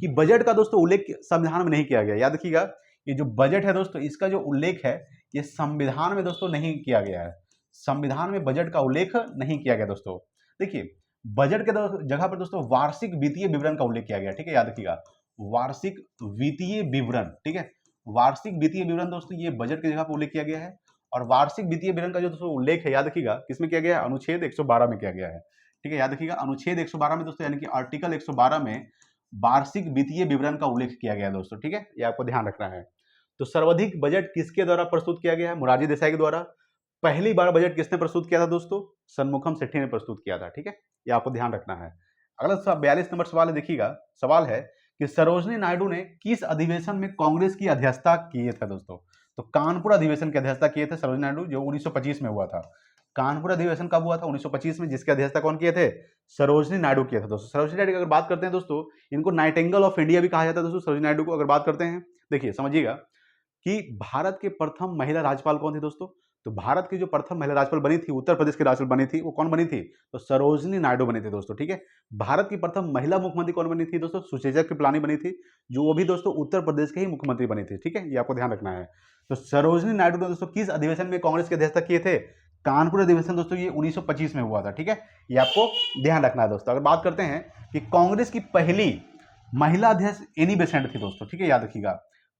कि बजट का दोस्तों उल्लेख संविधान में नहीं किया गया, याद रखिएगा ये जो बजट है दोस्तों इसका जो उल्लेख है ये संविधान में दोस्तों नहीं किया गया है, संविधान में बजट का उल्लेख नहीं किया गया दोस्तों। देखिए बजट के जगह पर दोस्तों वार्षिक वित्तीय विवरण का उल्लेख किया गया, ठीक है, याद रखिएगा, वार्षिक वित्तीय विवरण, ठीक है, वार्षिक वित्तीय विवरण दोस्तों ये बजट की जगह पर उल्लेख किया गया है। और वार्षिक वित्तीय विवरण का जो दोस्तों उल्लेख है, याद रखिएगा, किसमें किया गया है, अनुच्छेद 112 में किया गया है, ठीक है, याद रखिएगा, अनुच्छेद 112 में दोस्तों, यानी कि आर्टिकल 112 में वार्षिक वित्तीय विवरण का उल्लेख किया गया है दोस्तों, ठीक है, ये आपको ध्यान रखना है। तो सर्वाधिक बजट किसके द्वारा प्रस्तुत किया गया है, मोरारजी देसाई के द्वारा। पहली बार बजट किसने प्रस्तुत किया था दोस्तों, सनमुखम सेठी ने प्रस्तुत किया था, ठीक है, ये आपको ध्यान रखना है। अगला 42 नंबर सवाल है, देखिएगा, सवाल है कि सरोजिनी नायडू ने किस अधिवेशन में कांग्रेस की अध्यक्षता किए थे दोस्तों। तो कानपुर अधिवेशन की अध्यक्षता किए थे सरोजिनी नायडू, जो 1925 में हुआ था। कानपुर अधिवेशन कब हुआ था, 1925 में, जिसकी अध्यक्षता कौन किए थे, सरोजिनी नायडू किए थे दोस्तों। सरोजिनी नायडू की अगर बात करते हैं दोस्तों, इनको नाइटिंगेल ऑफ इंडिया भी कहा जाता है दोस्तों, सरोजिनी नायडू को अगर बात करते हैं। देखिए समझिएगा कि भारत के प्रथम महिला राज्यपाल कौन थी दोस्तों। तो भारत की जो प्रथम महिला राज्यपाल बनी थी, उत्तर प्रदेश की राज्यपाल बनी थी, वो कौन बनी थी, तो सरोजिनी नायडू बनी थी दोस्तों, ठीक है। भारत की प्रथम महिला मुख्यमंत्री कौन बनी थी दोस्तों, सुचेता कृपलानी बनी थी, जो वो भी दोस्तों उत्तर प्रदेश के ही मुख्यमंत्री बनी थी, ठीक है, ये आपको ध्यान रखना है। तो सरोजिनी नायडू ने दोस्तों किस अधिवेशन में कांग्रेस की अध्यक्षता किए थे, कानपुर अधिवेशन दोस्तों, ये 1925 में हुआ था, ठीक है, ये आपको ध्यान रखना है दोस्तों। अगर बात करते हैं कि कांग्रेस की पहली महिला अध्यक्ष एनी बेसेंट थी दोस्तों, ठीक है, याद रखिएगा,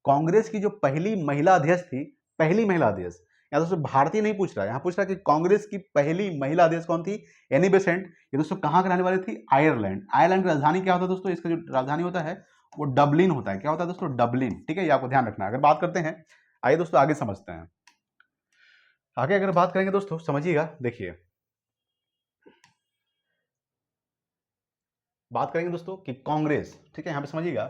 कांग्रेस की जो पहली महिला अध्यक्ष थी, पहली महिला अध्यक्ष, यहाँ दोस्तों भारतीय नहीं पूछ रहा है, यहाँ पूछ रहा है कि कांग्रेस की पहली महिला अध्यक्ष कौन थी, एनी बेसेंट। ये दोस्तों कहाँ के रहने वाली थी, आयरलैंड। आयरलैंड की राजधानी क्या होता है दोस्तों, इसका जो राजधानी होता है वो डबलिन होता है। क्या होता है दोस्तों, डबलिन, ठीक है, ये आपको ध्यान रखना है। अगर बात करते हैं, आइए दोस्तों आगे समझते हैं। आगे अगर बात करेंगे दोस्तों, समझिएगा, देखिए बात करेंगे दोस्तों कि कांग्रेस, ठीक है, यहाँ पे समझिएगा,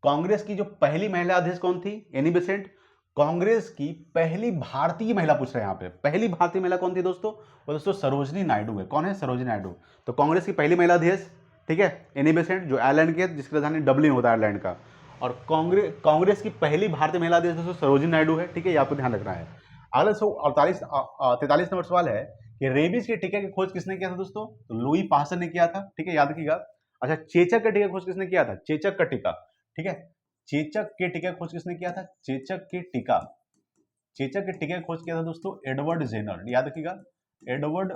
कांग्रेस की जो पहली महिला अध्यक्ष कौन थी, एनी बेसेंट। कांग्रेस की पहली भारतीय महिला पूछ रहे हैं यहाँ पे, पहली भारतीय महिला कौन थी दोस्तों, वो दोस्तों सरोजिनी नायडू है। कौन है, सरोजिनी नायडू। तो कांग्रेस की पहली महिला अध्यक्ष, ठीक है, एनी बेसेंट, जो आयरलैंड की है, जिसकी राजधानी डबलिन होता है आयरलैंड का। और कांग्रेस की पहली भारतीय महिला अध्यक्ष दोस्तों सरोजिनी नायडू है, ठीक है, ये आपको ध्यान रखना है। अगला 43 नंबर सवाल है कि रेबीज के टीके की खोज किसने किया था दोस्तों, तो लुई पास्चर ने किया था, ठीक है, याद रखिएगा। अच्छा, चेचक के टीके की खोज किसने किया था, चेचक का टीका, ठीक है, चेचक के टीके की खोज किसने किया था, चेचक के टीका, चेचक के टीके की खोज किया था दोस्तों एडवर्ड जेनर, याद रखिएगा, एडवर्ड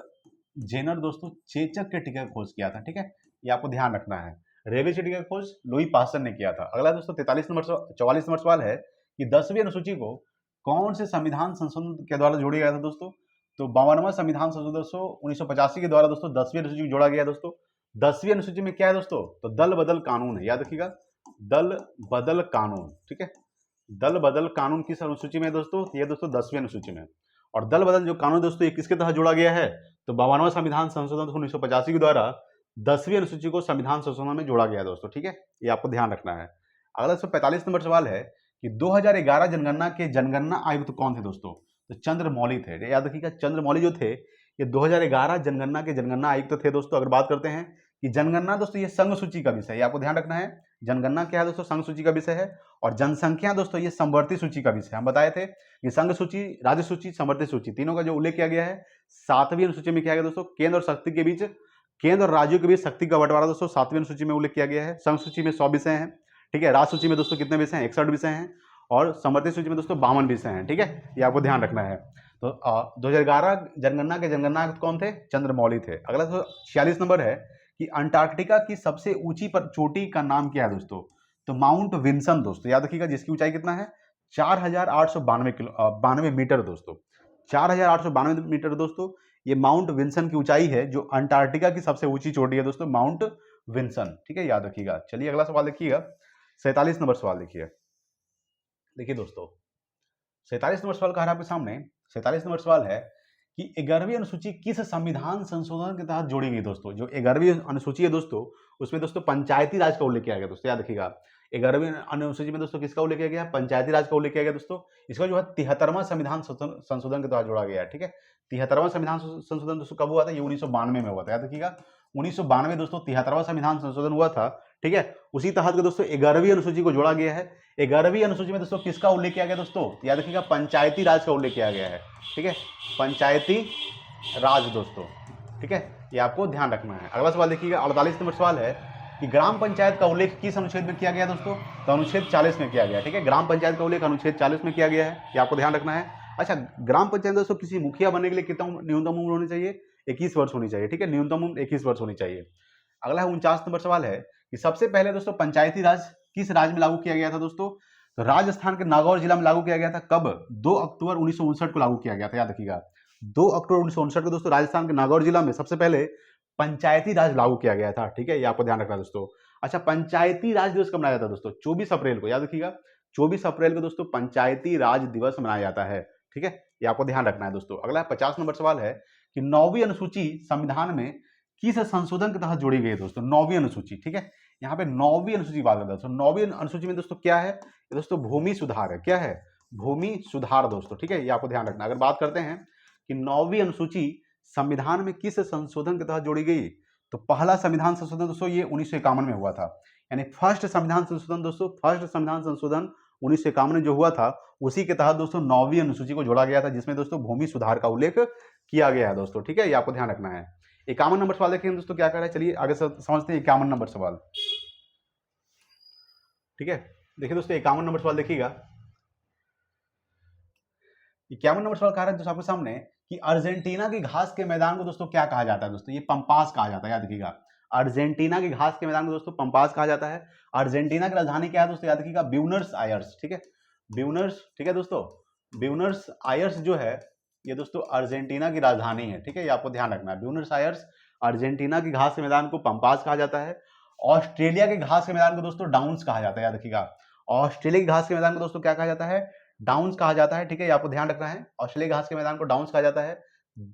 जेनर दोस्तों चेचक के टीके की खोज किया था, ठीक है, ये आपको ध्यान रखना है। रेबीज के टीके की खोज लुई पास्चर ने किया था। अगला दोस्तों 44 नंबर सवाल है कि 10वीं अनुसूची को कौन से संविधान संशोधन के द्वारा जोड़ा गया था दोस्तों। तो 52वां संविधान संशोधन दोस्तों 1985 के द्वारा दोस्तों 10वीं अनुसूची को जोड़ा गया दोस्तों। 10वीं अनुसूची में क्या है दोस्तों, तो दल बदल कानून है, याद रखिएगा, दल बदल कानून, ठीक है, दल बदल कानून किस अनुसूची में दोस्तों, ये दोस्तों 10वीं अनुसूची में। और दल बदल जो कानून दोस्तों ये किसके तहत जोड़ा गया है, तो 52वां संविधान संशोधन 1985 के द्वारा 10वीं अनुसूची को संविधान संशोधन में जोड़ा गया दोस्तों, ठीक है, ये आपको ध्यान रखना है। अगला 45 नंबर सवाल है कि 2011 जनगणना के जनगणना आयुक्त कौन थे दोस्तों, तो चंद्रमौली थे, याद रखिएगा, चंद्रमौली जो थे ये 2011 जनगणना के जनगणना आयुक्त थे दोस्तों। अगर बात करते हैं कि जनगणना दोस्तों ये संघ सूची का विषय है, आपको ध्यान रखना है, जनगणना क्या है दोस्तों, संघ सूची का विषय है। और जनसंख्या दोस्तों ये समवर्ती सूची का विषय है। हम बताए थे कि संघ सूची, राज्य सूची, समवर्ती सूची, तीनों का जो उल्लेख किया गया है 7वीं अनुसूची में किया गया दोस्तों। केंद्र और शक्ति के बीच, केंद्र और राज्यों के बीच शक्ति का बंटवारा दोस्तों 7वीं अनुसूची में उल्लेख किया गया है। संघ सूची में 100 विषय हैं, ठीक है, राज्य सूची में दोस्तों कितने विषय हैं, 61 विषय हैं, और समवर्ती सूची में दोस्तों 52 विषय हैं, ठीक है, ये आपको ध्यान रखना है। तो 2011 जनगणना के जनगणना आयुक्त कौन थे, चंद्रमौली थे। अगला 46 नंबर है कि अंटार्कटिका की सबसे ऊंची पर चोटी का नाम क्या है दोस्तों, तो माउंट विंसन दोस्तों, याद रखिएगा, जिसकी ऊंचाई कितना है 4892 मीटर दोस्तों, 4892 मीटर दोस्तों, ये माउंट विंसन की ऊंचाई है, जो अंटार्कटिका की सबसे ऊंची चोटी है दोस्तों, माउंट विंसन, ठीक है, याद रखिएगा। चलिए अगला सवाल देखिएगा, 47 नंबर सवाल देखिए, देखिए दोस्तों 47 नंबर सवाल कह रहा है आपके सामने। 47 नंबर सवाल है कि 11वीं अनुसूची किस संविधान संशोधन के तहत जोड़ी गई दोस्तों। जो 11वीं अनुसूची है दोस्तों, उसमें दोस्तों पंचायती राज का उल्लेख किया गया दोस्तों, याद रखिएगा, 11वीं अनुसूची में दोस्तों किसका उल्लेख किया गया, पंचायती राज का उल्लेख किया गया दोस्तों। इसका जो है 73वां संविधान संशोधन के तहत जोड़ा गया है, ठीक है। 73वां संविधान संशोधन दोस्तों कब हुआ था, ये 1992 में हुआ था, याद रखिएगा, 1992 दोस्तों 73वां संविधान संशोधन हुआ था, ठीक है। उसी तहत दोस्तों 11वीं अनुसूची को जोड़ा गया है। 11वीं अनुसूची में दोस्तों किसका उल्लेख किया गया दोस्तों, याद रखिएगा, पंचायती राज का उल्लेख किया गया है, ठीक है, पंचायती राज दोस्तों, ठीक है, ये आपको ध्यान रखना है। अगला सवाल देखिएगा, 48 नंबर सवाल है कि ग्राम पंचायत का उल्लेख किस अनुच्छेद में किया गया दोस्तों, तो अनुच्छेद 40 में किया गया, ठीक है, ग्राम पंचायत का उल्लेख अनुच्छेद 40 में किया गया है, ये आपको ध्यान रखना है। अच्छा, ग्राम पंचायत दोस्तों किसी मुखिया बनने के लिए कितना न्यूनतम उम्र होनी चाहिए? 21 वर्ष होनी चाहिए, ठीक है, न्यूनतम उम्र 21 वर्ष होनी चाहिए। अगला है 49 नंबर सवाल है कि सबसे पहले दोस्तों पंचायती राज किस राज्य में लागू किया गया था दोस्तों? तो राजस्थान के नागौर जिला में लागू किया गया था। कब? 2 अक्टूबर 1959 को लागू किया गया था, याद रखिएगा। 2 अक्टूबर 1959 को दोस्तों राजस्थान के नागौर जिला में सबसे पहले पंचायती राज लागू किया गया था, ठीक है, ये आपको ध्यान रखना है दोस्तों। अच्छा, पंचायती राज दिवस कब मनाया जाता है दोस्तों? 24 अप्रैल को, याद रखिएगा। 24 अप्रैल को दोस्तों पंचायती राज दिवस मनाया जाता है, ठीक है, ये आपको ध्यान रखना है दोस्तों। अगला 50 नंबर सवाल है कि 9वीं अनुसूची संविधान में किस संशोधन के तहत जोड़ी गई है दोस्तों? 9वीं अनुसूची, ठीक है, यहाँ पे 9वीं अनुसूची की बात करते हैं दोस्तों। 9वीं अनुसूची में दोस्तों क्या है? ये दोस्तों भूमि सुधार है। क्या है? भूमि सुधार दोस्तों, ठीक है, ये आपको ध्यान रखना। अगर बात करते हैं कि 9वीं अनुसूची संविधान में किस संशोधन के तहत जोड़ी गई, तो पहला संविधान संशोधन दोस्तों ये 1951 में हुआ था, यानी फर्स्ट संविधान संशोधन दोस्तों, फर्स्ट संविधान संशोधन 1951 में जो हुआ था, उसी के तहत दोस्तों 9वीं अनुसूची को जोड़ा गया था, जिसमें दोस्तों भूमि सुधार का उल्लेख किया गया है दोस्तों, ठीक है, ये आपको ध्यान रखना है। 51 नंबर सवाल देखिए दोस्तों क्या कर रहा है, चलिए आगे समझते हैं 51 नंबर सवाल, ठीक है। देखिए दोस्तों 51 नंबर सवाल देखिएगा। 51 नंबर सवाल कह रहा है दोस्तों आपके सामने कि अर्जेंटीना की घास के मैदान को दोस्तों क्या कहा जाता है दोस्तों? ये पंपास कहा जाता है, याद रखिएगा। अर्जेंटीना की घास के मैदान को दोस्तों पंपास कहा जाता है। अर्जेंटीना की राजधानी क्या है दोस्तों? याद रखिएगा, ब्यूनर्स आयर्स, ठीक है, ब्यूनर्स, ठीक है दोस्तों, ब्यूनर्स आयर्स जो है ये दोस्तों अर्जेंटीना की राजधानी है, ठीक है, ये आपको ध्यान रखना है। ब्यूनर्स आयर्स, अर्जेंटीना की घास के मैदान को पंपास कहा जाता है। ऑस्ट्रेलिया के घास के मैदान को दोस्तों डाउन्स कहा जाता है, याद रखिएगा। ऑस्ट्रेलिया की घास के मैदान को दोस्तों क्या कहा जाता है? डाउन्स कहा जाता है, ठीक है, ये आपको ध्यान रखना है। ऑस्ट्रेलिया घास के मैदान को डाउन्स कहा जाता है।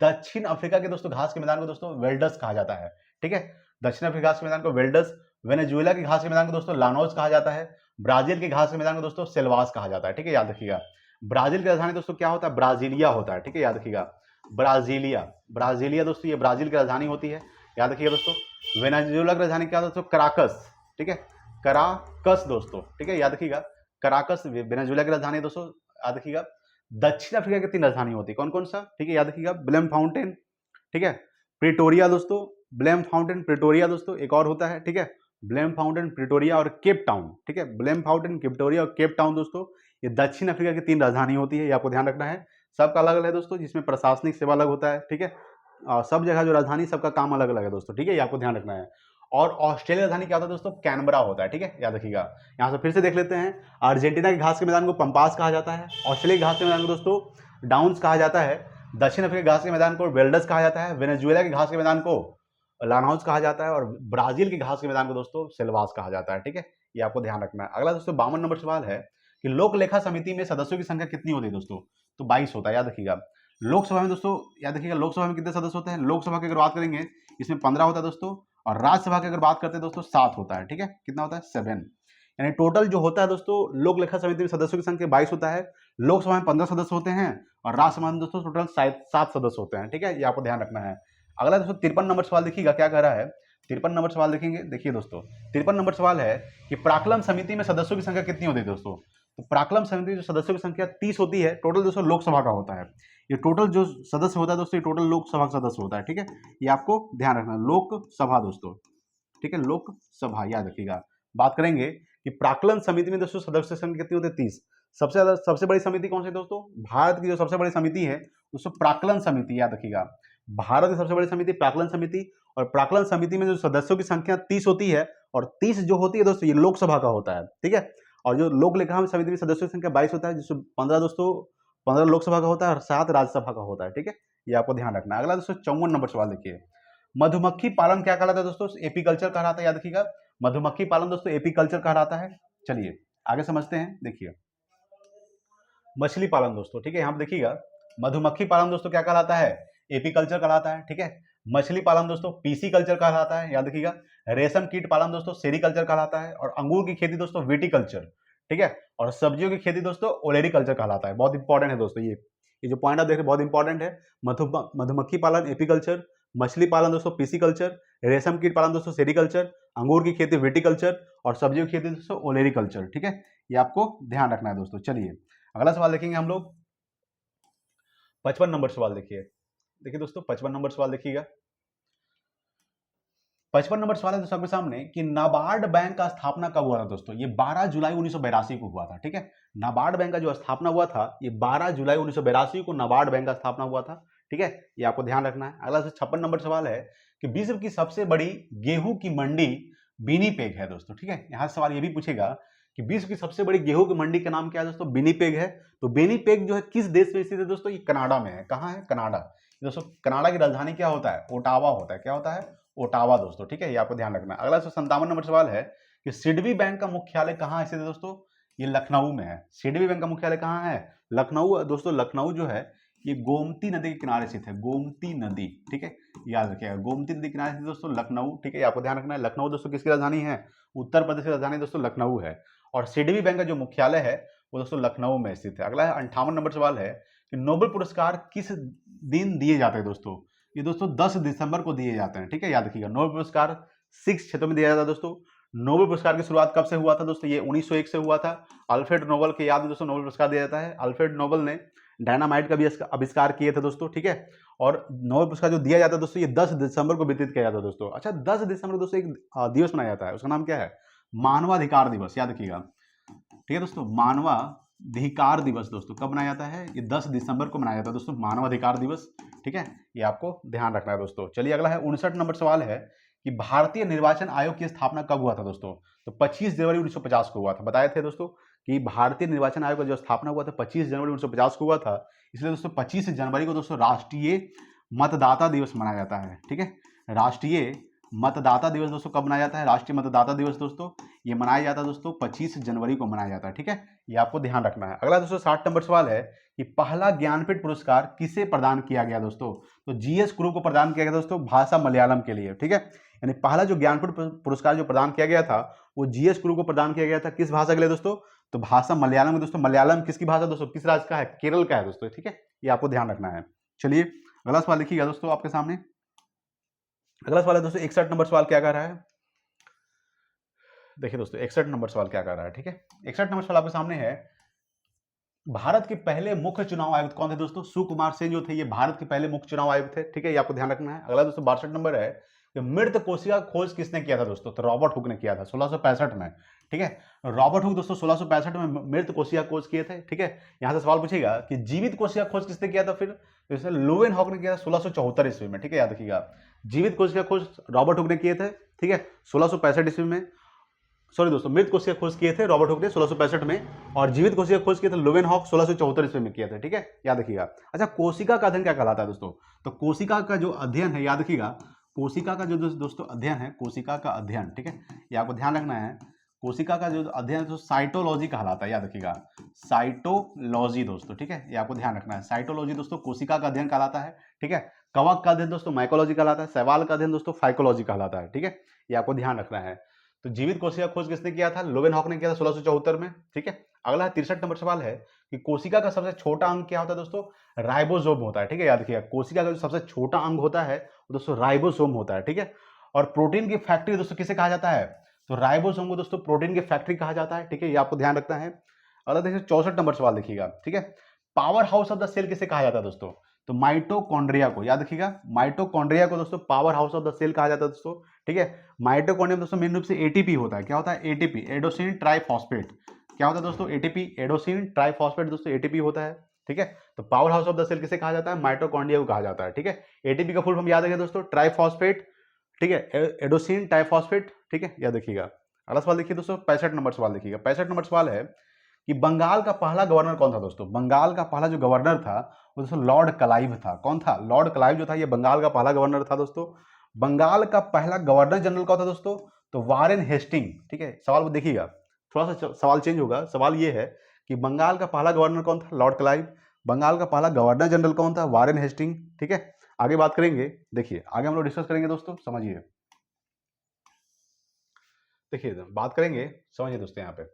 दक्षिण अफ्रीका के दोस्तों घास के मैदान को दोस्तों वेल्डस कहा जाता है, ठीक है, दक्षिण अफ्रीका घास के मैदान को वेल्डस। वेनेजुएला के घास के मैदान को दोस्तों लानोस कहा जाता है। ब्राजील के घास के मैदान को दोस्तों सेल्वास कहा जाता है, ठीक है, याद रखिएगा। ब्राजील की राजधानी दोस्तों क्या होता है? ब्राजीलिया होता है, ठीक है, याद रखिएगा। ब्राजीलिया, ब्राजीलिया दोस्तों ये ब्राजील की राजधानी होती है, याद रखिएगा दोस्तों। वेनेजुएला की राजधानी क्या दोस्तों? कराकस, ठीक है, कराकस दोस्तों, ठीक है, याद रखिएगा। कराकस वेनेजुएला की राजधानी दोस्तों, याद रखिएगा। दक्षिण अफ्रीका की 3 राजधानी होती है, कौन कौन सा? ठीक है, याद रखिएगा, ब्लेम फाउंटेन, ठीक है, प्रिटोरिया दोस्तों, ब्लेम फाउंटेन प्रिटोरिया दोस्तों, एक और होता है, ठीक है, ब्लेम फाउंटेन प्रिटोरिया और केप टाउन, ठीक है, ब्लेम फाउंटेन प्रिटोरिया और केप टाउन दोस्तों, ये दक्षिण अफ्रीका की 3 राजधानी होती है, ये आपको ध्यान रखना है। सबका अलग अलग है दोस्तों, जिसमें प्रशासनिक सेवा अलग होता है, ठीक है, सब जगह जो राजधानी सबका काम अलग अलग है दोस्तों, ठीक है, ये आपको ध्यान रखना है। और ऑस्ट्रेलिया राजधानी क्या होता है दोस्तों? कैनबरा होता है, ठीक है, याद रखिएगा। यहाँ से फिर से देख लेते हैं। अर्जेंटीना की घास के मैदान को पंपास कहा जाता है। ऑस्ट्रेलिया की घास के मैदान को दोस्तों डाउन्स कहा जाता है। दक्षिण अफ्रीका घास के मैदान को वेल्डस कहा जाता है। वेनेजुएला के घास के मैदान को लानहाउस कहा जाता है और ब्राजील के घास के मैदान को दोस्तों सेल्वास कहा जाता है, ठीक है, ये आपको ध्यान रखना है। अगला दोस्तों 52 नंबर सवाल है कि लोक लेखा समिति में सदस्यों की संख्या कितनी होती है दोस्तों? तो 22 होता है, याद रखिएगा। लोकसभा में दोस्तों याद रखिएगा, लोकसभा में कितने सदस्य होते हैं? लोकसभा की अगर बात करेंगे इसमें 15 होता है दोस्तों, और राज्यसभा की अगर बात करते हैं दोस्तों 7 होता है, ठीक है, कितना होता है? 7। यानी टोटल जो होता है दोस्तों लोक लेखा समिति में सदस्यों की संख्या 22 होता है। लोकसभा में 15 सदस्य होते हैं और राज्यसभा में दोस्तों टोटल 7 सदस्य होते हैं, ठीक है, ये आपको ध्यान रखना है। अगला दोस्तों 53 नंबर सवाल देखिएगा क्या कह रहा है। 53 नंबर सवाल देखेंगे, देखिए दोस्तों 53 नंबर सवाल है कि प्राक्कलन समिति में सदस्यों की संख्या कितनी होती है दोस्तों? तो प्राक्कलन समिति जो सदस्यों की संख्या 30 होती है। टोटल दोस्तों लोकसभा का होता है, ये टोटल जो सदस्य होता है दोस्तों ये टोटल लोकसभा का सदस्य होता है, ठीक है, ये आपको ध्यान रखना है। लोकसभा दोस्तों, ठीक है, लोकसभा याद रखिएगा। बात करेंगे कि प्राक्कलन समिति में दोस्तों सदस्य संख्या कितनी होती है? 30। सबसे बड़ी समिति कौन सी है दोस्तों? भारत की जो सबसे बड़ी समिति है दोस्तों प्राक्कलन समिति, याद रखिएगा। भारत की सबसे बड़ी समिति प्राक्कलन समिति, और प्राक्कलन समिति में जो सदस्यों की संख्या 30 होती है, और 30 जो होती है दोस्तों ये लोकसभा का होता है, ठीक है, और जो लोक लेखा समिति में सदस्यों की संख्या 22 होता है, जिसमें 15 दोस्तों 15 लोकसभा का होता है और 7 राज्यसभा का होता है, ठीक है, ये आपको ध्यान रखना है। अगला दोस्तों 54 नंबर सवाल देखिए। मधुमक्खी पालन क्या कहलाता है दोस्तों? एपीकल्चर कहलाता है, याद रखिएगा। मधुमक्खी पालन दोस्तों एपीकल्चर कहलाता है। चलिए आगे समझते हैं, देखिए मछली पालन दोस्तों, ठीक है, यहाँ पे देखिएगा मधुमक्खी पालन दोस्तों क्या कहलाता है? एपीकल्चर कहलाता है, ठीक है। मछली पालन दोस्तों पीसी कल्चर कहलाता है, याद रखिएगा। रेशम कीट पालन दोस्तों सेरीकल्चर कहलाता है, और अंगूर की खेती दोस्तों विटीकल्चर, ठीक है, और सब्जियों की खेती दोस्तों ओलेरीकल्चर कहलाता है। बहुत इंपॉर्टेंट है दोस्तों, ये जो पॉइंट आप देख रहे हैं बहुत इंपॉर्टेंट है। मधुमक्खी पालन एपीकल्चर, मछली पालन दोस्तों पीसी कल्चर, रेशम कीट पालन दोस्तों सेरीकल्चर, अंगूर की खेती विटीकल्चर, और सब्जियों की खेती दोस्तों ओलेरीकल्चर, ठीक है, ये आपको ध्यान रखना है दोस्तों। चलिए अगला सवाल देखेंगे हम लोग। 55 नंबर सवाल देखिए, देखिए दोस्तों 55 नंबर सवाल देखिएगा। 55 नंबर सवाल है दोस्तों आपके सामने कि नाबार्ड बैंक का स्थापना कब हुआ था दोस्तों। ये 12 जुलाई 1982 को हुआ था। ठीक है, नाबार्ड बैंक का जो स्थापना हुआ था ये 12 जुलाई 1982 को नाबार्ड बैंक का स्थापना हुआ था। ठीक है, ये आपको ध्यान रखना है। अगला 56 नंबर सवाल है कि विश्व की सबसे बड़ी गेहूं की मंडी विनिपेग है दोस्तों। ठीक है, यहां सवाल ये भी पूछेगा कि विश्व की सबसे बड़ी गेहूं की मंडी का नाम क्या है दोस्तों, विनिपेग है। तो विनिपेग जो है किस देश में स्थित है दोस्तों, ये कनाडा में है। कहां है, कनाडा। दोस्तों कनाडा की राजधानी क्या होता है, ओटावा होता है। क्या होता है, ओटावा दोस्तों। ठीक है, ये आपको ध्यान रखना है। अगला 57 नंबर सवाल है कि सिडबी बैंक का मुख्यालय कहां स्थित है दोस्तों, ये लखनऊ में है। सिडबी बैंक का मुख्यालय कहां है, लखनऊ। दोस्तों लखनऊ जो है ये गोमती नदी के किनारे स्थित है, गोमती नदी। ठीक है, याद रखिएगा, गोमती नदी के किनारे स्थित दोस्तों लखनऊ। ठीक है, ये आपको ध्यान रखना है। लखनऊ दोस्तों किसकी राजधानी है, उत्तर प्रदेश की राजधानी दोस्तों लखनऊ है। और सिडबी बैंक का जो मुख्यालय है वो दोस्तों लखनऊ में स्थित है। अगला 58 नंबर सवाल है कि नोबेल पुरस्कार किस दिन दिए जाते हैं दोस्तों, ये दोस्तों 10 दिसंबर को दिए जाते हैं। ठीक है, याद रखिएगा, नोबेल पुरस्कार 6 क्षेत्रों में दिया जाता है दोस्तों। नोबेल पुरस्कार की शुरुआत कब से हुआ था दोस्तों, ये 1901 से हुआ था। अल्फ्रेड नोबेल के याद में दोस्तों नोबेल पुरस्कार दिया जाता है। अल्फ्रेड नोबेल ने डायनामाइट का भी आविष्कार किए थे दोस्तों। ठीक है, और नोबेल पुरस्कार जो दिया जाता है दोस्तों ये 10 दिसंबर को वितरित किया जाता है दोस्तों। अच्छा, 10 दिसंबर दोस्तों एक दिवस मनाया जाता है, उसका नाम क्या है, मानवाधिकार दिवस। याद रखिएगा, ठीक है दोस्तों, मानवाधिकार दिवस दोस्तों कब मनाया जाता है, ये 10 दिसंबर को मनाया जाता है दोस्तों, मानवाधिकार दिवस। ठीक है, ये आपको ध्यान रखना है दोस्तों। चलिए अगला है 59 नंबर सवाल है कि भारतीय निर्वाचन आयोग की स्थापना कब हुआ था दोस्तों, तो 25 जनवरी 1950 को हुआ था। बताए थे दोस्तों कि भारतीय निर्वाचन आयोग का जो स्थापना हुआ था 25 जनवरी 1950 को हुआ था। इसलिए दोस्तों 25 जनवरी को दोस्तों राष्ट्रीय मतदाता दिवस मनाया जाता है। ठीक है, राष्ट्रीय मतदाता दिवस दोस्तों कब मनाया जाता है, राष्ट्रीय मतदाता दिवस दोस्तों ये मनाया जाता है दोस्तों 25 जनवरी को मनाया जाता है। ठीक है, ये आपको ध्यान रखना है। अगला दोस्तों 60 नंबर सवाल है कि पहला ज्ञानपीठ पुरस्कार किसे प्रदान किया गया दोस्तों, तो जीएस कुरु को प्रदान किया गया दोस्तों भाषा मलयालम के लिए। ठीक है, यानी पहला जो ज्ञानपीठ पुरस्कार जो प्रदान किया गया था वो जीएस कुरु को प्रदान किया गया था। किस भाषा के लिए दोस्तों, तो भाषा मलयालम। दोस्तों मलयालम किसकी भाषा दोस्तों, किस राज्य का है, केरल का है दोस्तों। ठीक है, ये आपको ध्यान रखना है। चलिए अगला सवाल लिखिएगा दोस्तों आपके सामने। अगला सवाल है दोस्तों 61 नंबर सवाल क्या कह रहा है, देखिए दोस्तों 61 नंबर सवाल क्या कर रहा है। ठीक है, 61 नंबर सवाल आपके सामने है, भारत के पहले मुख्य चुनाव आयुक्त कौन थे दोस्तों, सुकुमार सेन जो थे ये भारत के पहले मुख्य चुनाव आयुक्त थे। ठीक है, ये आपको ध्यान रखना है। अगला दोस्तों 62 नंबर है कि मृत कोशिका खोज किसने किया था दोस्तों, तो रॉबर्ट हुक ने किया था 1665 में। ठीक है, रॉबर्ट हुक दोस्तों 1665 में मृत कोशिका खोज किए थे। ठीक है, यहां से सवाल पूछेगा कि जीवित कोशिका खोज किसने किया था, फिर तो इसे लुवेन हॉक ने किया था 1674 ईस्वी में। ठीक है, याद रखिएगा, जीवित कोशिका खोज रॉबर्ट हुक ने किए थे। ठीक है, 1665 ईस्वी में। सॉरी दोस्तों, मृत कोशिका खोज किए थे रॉबर्ट हुक ने 1665 में, और जीवित कोशिका खोज किए थे लुवेन हॉक 1674 ईस्वी में किए थे। ठीक है, याद रखिएगा। अच्छा, कोशिका का अध्ययन क्या कहलाता है दोस्तों, तो कोशिका का जो अध्ययन है, याद रखिएगा, कोशिका का जो दोस्तों अध्ययन है, कोशिका का अध्ययन, ठीक है, ये आपको ध्यान रखना है। कोशिका का जो अध्ययन है साइटोलॉजी कहलाता है, याद रखिएगा, साइटोलॉजी दोस्तों। ठीक है, ये आपको ध्यान रखना है, साइटोलॉजी दोस्तों कोशिका का अध्ययन कहलाता है। ठीक है, कवक का अध्ययन दोस्तों माइकोलॉजी कहलाता है, शैवाल का अध्ययन दोस्तों फाइकोलॉजी कहलाता है। ठीक है, ये आपको ध्यान रखना है। तो जीवित कोशिका खोज किसने किया था, लुवेन हॉक ने किया था 1674 में। ठीक है, अगला 63 नंबर सवाल है कि कोशिका का सबसे छोटा अंग क्या होता है दोस्तों, राइबोसोम होता है। ठीक है, याद रखिएगा, कोशिका का जो सबसे छोटा अंग होता है वो दोस्तों राइबोसोम होता है। ठीक है, और प्रोटीन की फैक्ट्री दोस्तों किसे कहा जाता है, तो राइबोसोम को दोस्तों प्रोटीन की फैक्ट्री कहा जाता है। ठीक है, ये आपको ध्यान रखना है। अगला देखिए 64 नंबर सवाल देखिएगा। ठीक है, power house of the cell किसे कहा जाता है दोस्तों, तो माइटोकॉन्ड्रिया को, याद रखिएगा, माइटोकॉन्ड्रिया को दोस्तों power house of the cell कहा जाता है दोस्तों। ठीक है, माइटोकॉन्ड्रिया दोस्तों मेन रूप से एटीपी होता है। क्या होता है, एटीपी, एडोसिन ट्राइफॉस्फेट। क्या होता है दोस्तों, एटीपी, एडोसिन ट्राइफॉस्फेट दोस्तों एटीपी होता है। ठीक है, तो power house of the cell किसे कहा जाता है, माइटोकॉन्ड्रिया को कहा जाता है। ठीक है, एटीपी का फुल फॉर्म याद रखिए दोस्तों, ट्राइफॉस्फेट। ठीक है, एडोसिन ट्राइफॉस्फेट। ठीक है, याद रखिएगा। अगला सवाल देखिए दोस्तों 65 नंबर सवाल देखिएगा। 65 नंबर सवाल है कि बंगाल का पहला गवर्नर कौन था दोस्तों, बंगाल का पहला जो गवर्नर था वो दोस्तों लॉर्ड क्लाइव था। कौन था, लॉर्ड क्लाइव जो था ये बंगाल का पहला गवर्नर था दोस्तों। बंगाल का पहला गवर्नर जनरल कौन था दोस्तों, तो वारेन हेस्टिंग। ठीक है, सवाल देखिएगा, थोड़ा सा सवाल चेंज होगा। सवाल ये है कि बंगाल का पहला गवर्नर कौन था, लॉर्ड क्लाइव। बंगाल का पहला गवर्नर जनरल कौन था, वारेन हेस्टिंग। ठीक है, आगे बात करेंगे, देखिए आगे हम लोग डिस्कस करेंगे दोस्तों, समझिए, देखिए बात करेंगे, समझिए दोस्तों। यहाँ पे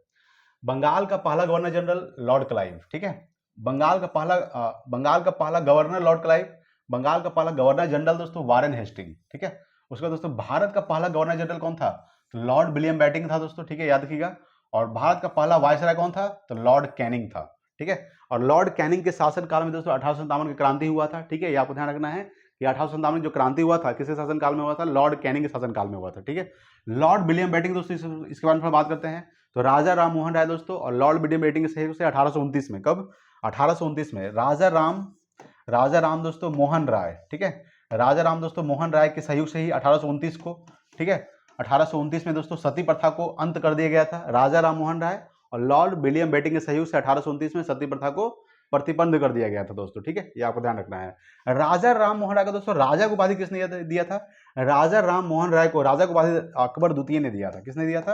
बंगाल का पहला गवर्नर जनरल लॉर्ड क्लाइव। ठीक है, बंगाल का पहला गवर्नर लॉर्ड क्लाइव, बंगाल का पहला गवर्नर जनरल दोस्तों वारेन हेस्टिंग। ठीक है, उसके बाद दोस्तों भारत का पहला गवर्नर जनरल कौन था, तो लॉर्ड विलियम बेटिंग था दोस्तों। ठीक है, याद रखिएगा। और भारत का पहला वायसराय कौन था, तो लॉर्ड कैनिंग था। ठीक है, और लॉर्ड कैनिंग के शासन काल में दोस्तों 1857 की क्रांति हुआ था। ठीक है, ये आपको ध्यान रखना है कि 1857 में जो क्रांति हुआ था किसके शासनकाल में हुआ था? लॉर्ड कैनिंग के शासनकाल में हुआ था। ठीक है, लॉर्ड विलियम बेटिंग दोस्तों इसके बारे में बात करते हैं। तो राजा राम मोहन राय दोस्तों और लॉर्ड विलियम बेटिंग के सहयोग से 1829 में, कब? 1829 में राजा राम दोस्तों मोहन राय, ठीक है, राजा राम दोस्तों मोहन राय के सहयोग से ही 1829 को, ठीक है, 1829 में दोस्तों सती प्रथा को अंत कर दिया गया था। राजा राम मोहन राय और लॉर्ड विलियम बेटिंग के सहयोग से 1829 में सती प्रथा को प्रतिबंध कर दिया गया था दोस्तों। ठीक है, ये आपको ध्यान रखना है। राजा राम मोहन राय को दोस्तों राजा की उपाधि किसने दिया था? राजा राम मोहन राय को राजा की उपाधि अकबर द्वितीय ने दिया था। किसने दिया था?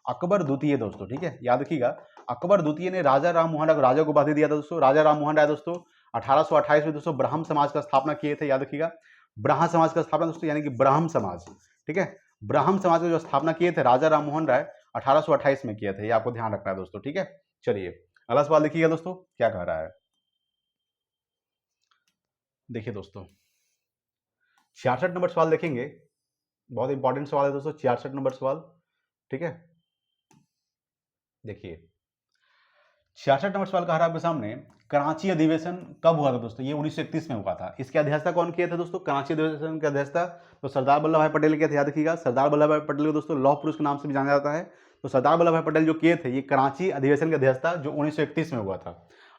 अकबर द्वितीय दोस्तों। ठीक है, याद रखिएगा, अकबर द्वितीय ने राजा राम मोहन राय को राजा की उपाधि दिया था दोस्तों। राजा राम मोहन राय दोस्तों 1828 में दोस्तों ब्राह्म समाज का स्थापना किए थे। याद रखिएगा, ब्राह्म समाज का स्थापना दोस्तों, यानी कि ब्राह्म समाज। ठीक है, ब्राह्म समाज की जो स्थापना किए थे राजा राम मोहन राय 1828 में किए थे। ये आपको ध्यान रखना है दोस्तों। ठीक है, चलिए अगला सवाल देखिएगा दोस्तों क्या कह रहा है। देखिए दोस्तों 66 नंबर सवाल देखेंगे, बहुत इंपॉर्टेंट सवाल है दोस्तों, 66 नंबर सवाल। ठीक है, देखिए 66 नंबर सवाल कह रहा है आपके सामने, कराची अधिवेशन कब हुआ था दोस्तों? ये 1931 में हुआ था। इसकी अध्यक्षता कौन किया था दोस्तों? कराची अधिवेशन की अध्यक्षता तो सरदार वल्लभ भाई पटेल किए थे। याद रखिएगा, सरदार वल्लभ भाई पटेल को दोस्तों लौह पुरुष के नाम से भी जाना जाता है। तो सरदार वल्लभ भाई पटेल जो किए थे ये कराची अधिवेशन की अध्यक्षता जो 1931 में हुआ था।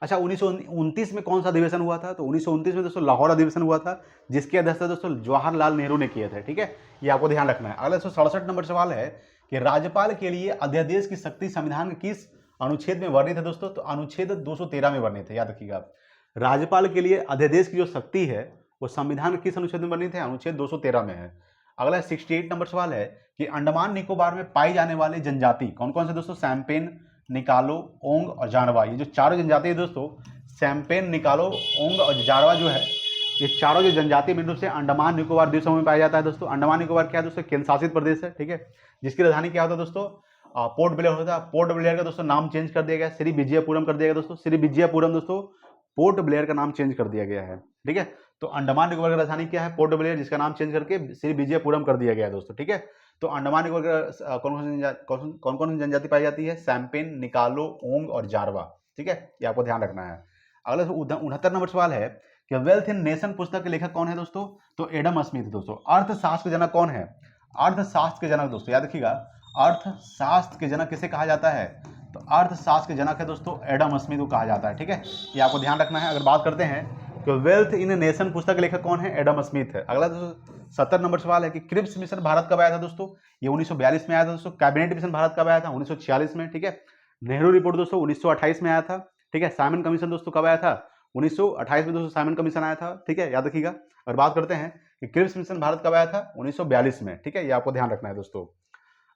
अच्छा, 1929 में कौन सा अधिवेशन हुआ था? तो 1929 में दोस्तों लाहौर अधिवेशन हुआ था, जिसकी अध्यक्षता दोस्तों जवाहरलाल नेहरू ने किए थे। ठीक है, ये आपको ध्यान रखना है। अगला 167 नंबर सवाल है कि राज्यपाल के लिए अध्यादेश की शक्ति संविधान के किस अनुच्छेद में वर्णित है दोस्तों? तो अनुच्छेद 213 में वर्णित है। याद रखिएगा, राज्यपाल के लिए अध्यादेश की जो शक्ति है वो संविधान के किस अनुच्छेद में वर्णित है? अनुच्छेद 213 में है। अगला 68 नंबर सवाल है कि अंडमान निकोबार में पाई जाने वाले जनजाति कौन कौन से दोस्तों? सैम्पेन, निकालो, ओंग और जारवा। ये जो चारों जनजाति है दोस्तों, सैम्पेन, निकालो, ओंग और जारवा जो है, ये चारों जो जनजाति में से अंडमान निकोबार द्वीप समूह में पाया जाता है दोस्तों। अंडमान निकोबार क्या है दोस्तों? केंद्र शासित प्रदेश है। ठीक है, जिसकी राजधानी क्या होता है दोस्तों? पोर्ट ब्लेयर होता है। पोर्ट ब्लेयर का दोस्तों नाम चेंज कर दिया गया, श्री विजयपुरम कर दिया गया दोस्तों। श्री विजयपुरम दोस्तों पोर्ट ब्लेयर का नाम चेंज कर दिया गया है। ठीक है, तो अंडमान निकोबार की राजधानी क्या है? पोर्ट ब्लेयर, जिसका नाम चेंज करके श्री विजयपुरम कर दिया गया है दोस्तों। ठीक है, तो अंडमान निकोबार कौन कौन जनजाति पाई जाती है? सैम्पेन, निकालो, ओंग और जारवा। ठीक है, ये आपको ध्यान रखना है। अगला 69 नंबर सवाल है कि वेल्थ इन नेशन पुस्तक के लेखक कौन है दोस्तों? तो एडम स्मिथ दोस्तों। अर्थशास्त्र के जनक कौन है? अर्थशास्त्र के जनक दोस्तों, याद रखिएगा, अर्थशास्त्र के जनक किसे कहा जाता है? तो अर्थशास्त्र के जनक है दोस्तों एडम स्मिथ को कहा जाता है। ठीक है, ये आपको ध्यान रखना है। अगर बात करते हैं कि वेल्थ इन नेशन पुस्तक के लेखक कौन है? एडम स्मिथ है। अगला 70 नंबर सवाल है कि क्रिप्स मिशन भारत कब आया था दोस्तों? ये 1942 में आया था दोस्तों। कैबिनेट मिशन भारत कब आया था? 1946 में। ठीक है, नेहरू रिपोर्ट दोस्तों 1928 में आया था। ठीक है, साइमन कमीशन दोस्तों कब आया था? 1928 में दोस्तों साइमन कमीशन आया था। ठीक है, याद रखिएगा। अगर बात करते हैं कि क्रिप्स मिशन भारत कब आया था? 1942 में। ठीक है, ये आपको ध्यान रखना है दोस्तों।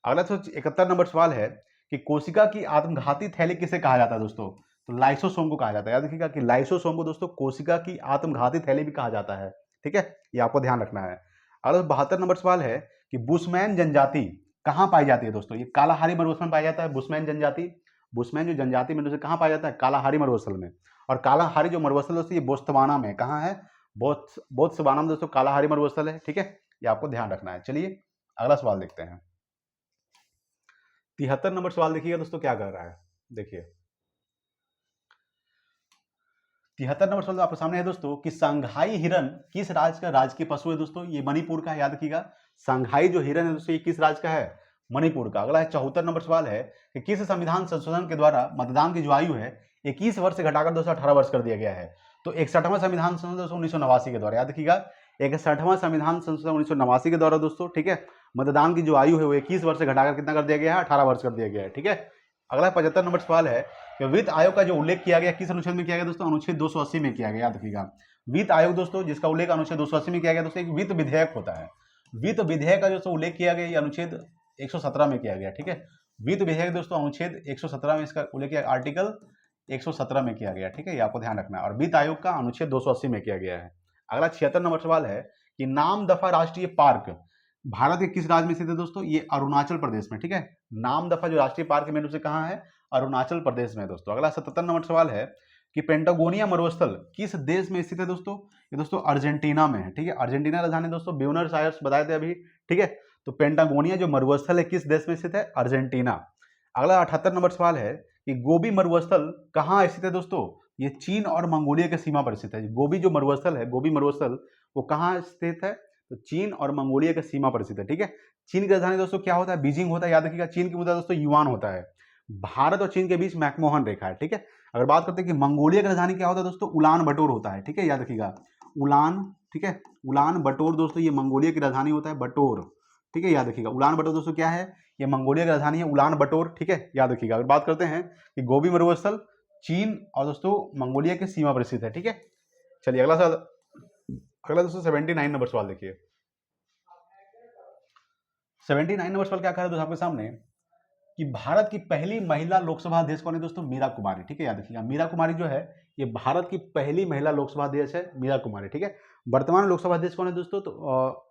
अगला 171 नंबर सवाल है कि कोशिका की आत्मघाती थैली किसे कहा जाता है दोस्तों? तो लाइसोसोम को कहा जाता है। याद रखिएगा कि लाइसोसोम को दोस्तों कोशिका की आत्मघाती थैली भी कहा जाता है। ठीक है, ये आपको ध्यान रखना है। अगला 72 नंबर सवाल है कि बुशमैन जनजाति कहाँ पाई जाती है दोस्तों? ये कालाहारी मरुस्थल में पाया जाता है बुशमैन जनजाति। बुशमैन जो जनजाति में से कहाँ पाया जाता है? कालाहारी मरुस्थल में। और कालाहारी जो मरुस्थल दोस्तों ये बोत्सवाना में, कहाँ है? बोत्सवाना में दोस्तों कालाहारी मरुस्थल है। ठीक है, ये आपको ध्यान रखना है। चलिए अगला सवाल देखते हैं। 73 नंबर सवाल देखिएगा दोस्तों क्या कर रहा है। देखिए 73 नंबर सवाल आपके सामने है दोस्तों कि संघाई हिरन किस राज्य का राजकीय पशु है दोस्तों? ये मणिपुर का है। याद रखिएगा, संघाई जो हिरन है दोस्तों ये किस राज्य का है? मणिपुर का। अगला है 74 नंबर सवाल है कि किस संविधान संशोधन के द्वारा मतदान की जो आयु है 21 वर्ष से घटाकर दोस्तों 18 वर्ष कर दिया गया है? तो 61वां संविधान संशोधन दोस्तों 1989 के द्वारा। याद रखिएगा, 61वां संविधान संशोधन 1989 के द्वारा दोस्तों। ठीक है, मतदान की जो आयु है वो 21 वर्ष से घटाकर कितना कर दिया गया है? 18 वर्ष कर दिया गया है। ठीक है, अगला 75 नंबर सवाल है कि वित्त आयोग का जो उल्लेख किया गया किस अनुच्छेद में किया गया दोस्तों? अनुच्छेद 280 में किया गया। याद रखिएगा, वित्त आयोग दोस्तों जिसका उल्लेख अनुच्छेद 280 में किया गया दोस्तों एक वित्त विधेयक होता है। वित्त विधेयक का जो उल्लेख किया गया ये अनुच्छेद 117 में किया गया। ठीक है, वित्त विधेयक दोस्तों अनुच्छेद 117 में इसका उल्लेख किया, आर्टिकल 117 में किया गया। ठीक है, ये आपको ध्यान रखना है। और वित्त आयोग का अनुच्छेद 280 में किया गया है। अगला 76 नंबर सवाल है कि नामदफा राष्ट्रीय पार्क भारत के किस राज्य में स्थित है दोस्तों? ये अरुणाचल प्रदेश में। ठीक है, नामदफा जो राष्ट्रीय पार्क में से कहाँ है? अरुणाचल प्रदेश में दोस्तों। अगला 77 नंबर सवाल है कि पेंटागोनिया मरुस्थल किस देश में स्थित है दोस्तों? ये दोस्तों अर्जेंटीना में है। ठीक है, अर्जेंटीना राजधानी दोस्तों ब्यूनस आयर्स बताए थे अभी। ठीक है, तो पेंटागोनिया जो मरुस्थल है किस देश में स्थित है? अर्जेंटीना। अगला 78 नंबर सवाल है कि गोबी मरुस्थल कहाँ स्थित है दोस्तों? ये चीन और मंगोलिया की सीमा पर स्थित है। गोबी जो मरुस्थल है, गोबी मरुस्थल, वो कहाँ स्थित है? तो चीन और मंगोलिया की सीमा पर स्थित है। ठीक है, चीन की राजधानी दोस्तों क्या होता है? बीजिंग होता है, याद रखिएगा। चीन की मुद्रा दोस्तों युआन होता है। भारत और चीन के बीच मैकमोहन रेखा है। ठीक है, अगर बात करते हैं कि मंगोलिया की राजधानी क्या होता है दोस्तों, उलान बटोर होता है। ठीक है, याद रखिएगा, उलान। ठीक है, उलान बटोर दोस्तों ये मंगोलिया की राजधानी होता है, बटोर। ठीक है, याद रखिएगा, उलान बटोर दोस्तों क्या है? ये मंगोलिया की राजधानी है, उलान बटोर। ठीक है, याद रखिएगा। अगर बात करते हैं कि गोबी मरुस्थल चीन और दोस्तों मंगोलिया की सीमा पर स्थित है। ठीक है, चलिए अगला सवाल, अगला दोस्तों 79 नंबर सवाल देखिए। 79 नंबर सवाल क्या कह रहा है दोस्तों आपके सामने कि भारत की पहली महिला लोकसभा अध्यक्ष कौन है दोस्तों? मीरा कुमारी। ठीक है, याद रखिएगा, मीरा कुमारी जो है ये भारत की पहली महिला लोकसभा अध्यक्ष है, मीरा कुमारी। ठीक है, वर्तमान लोकसभा अध्यक्ष कौन है दोस्तों? तो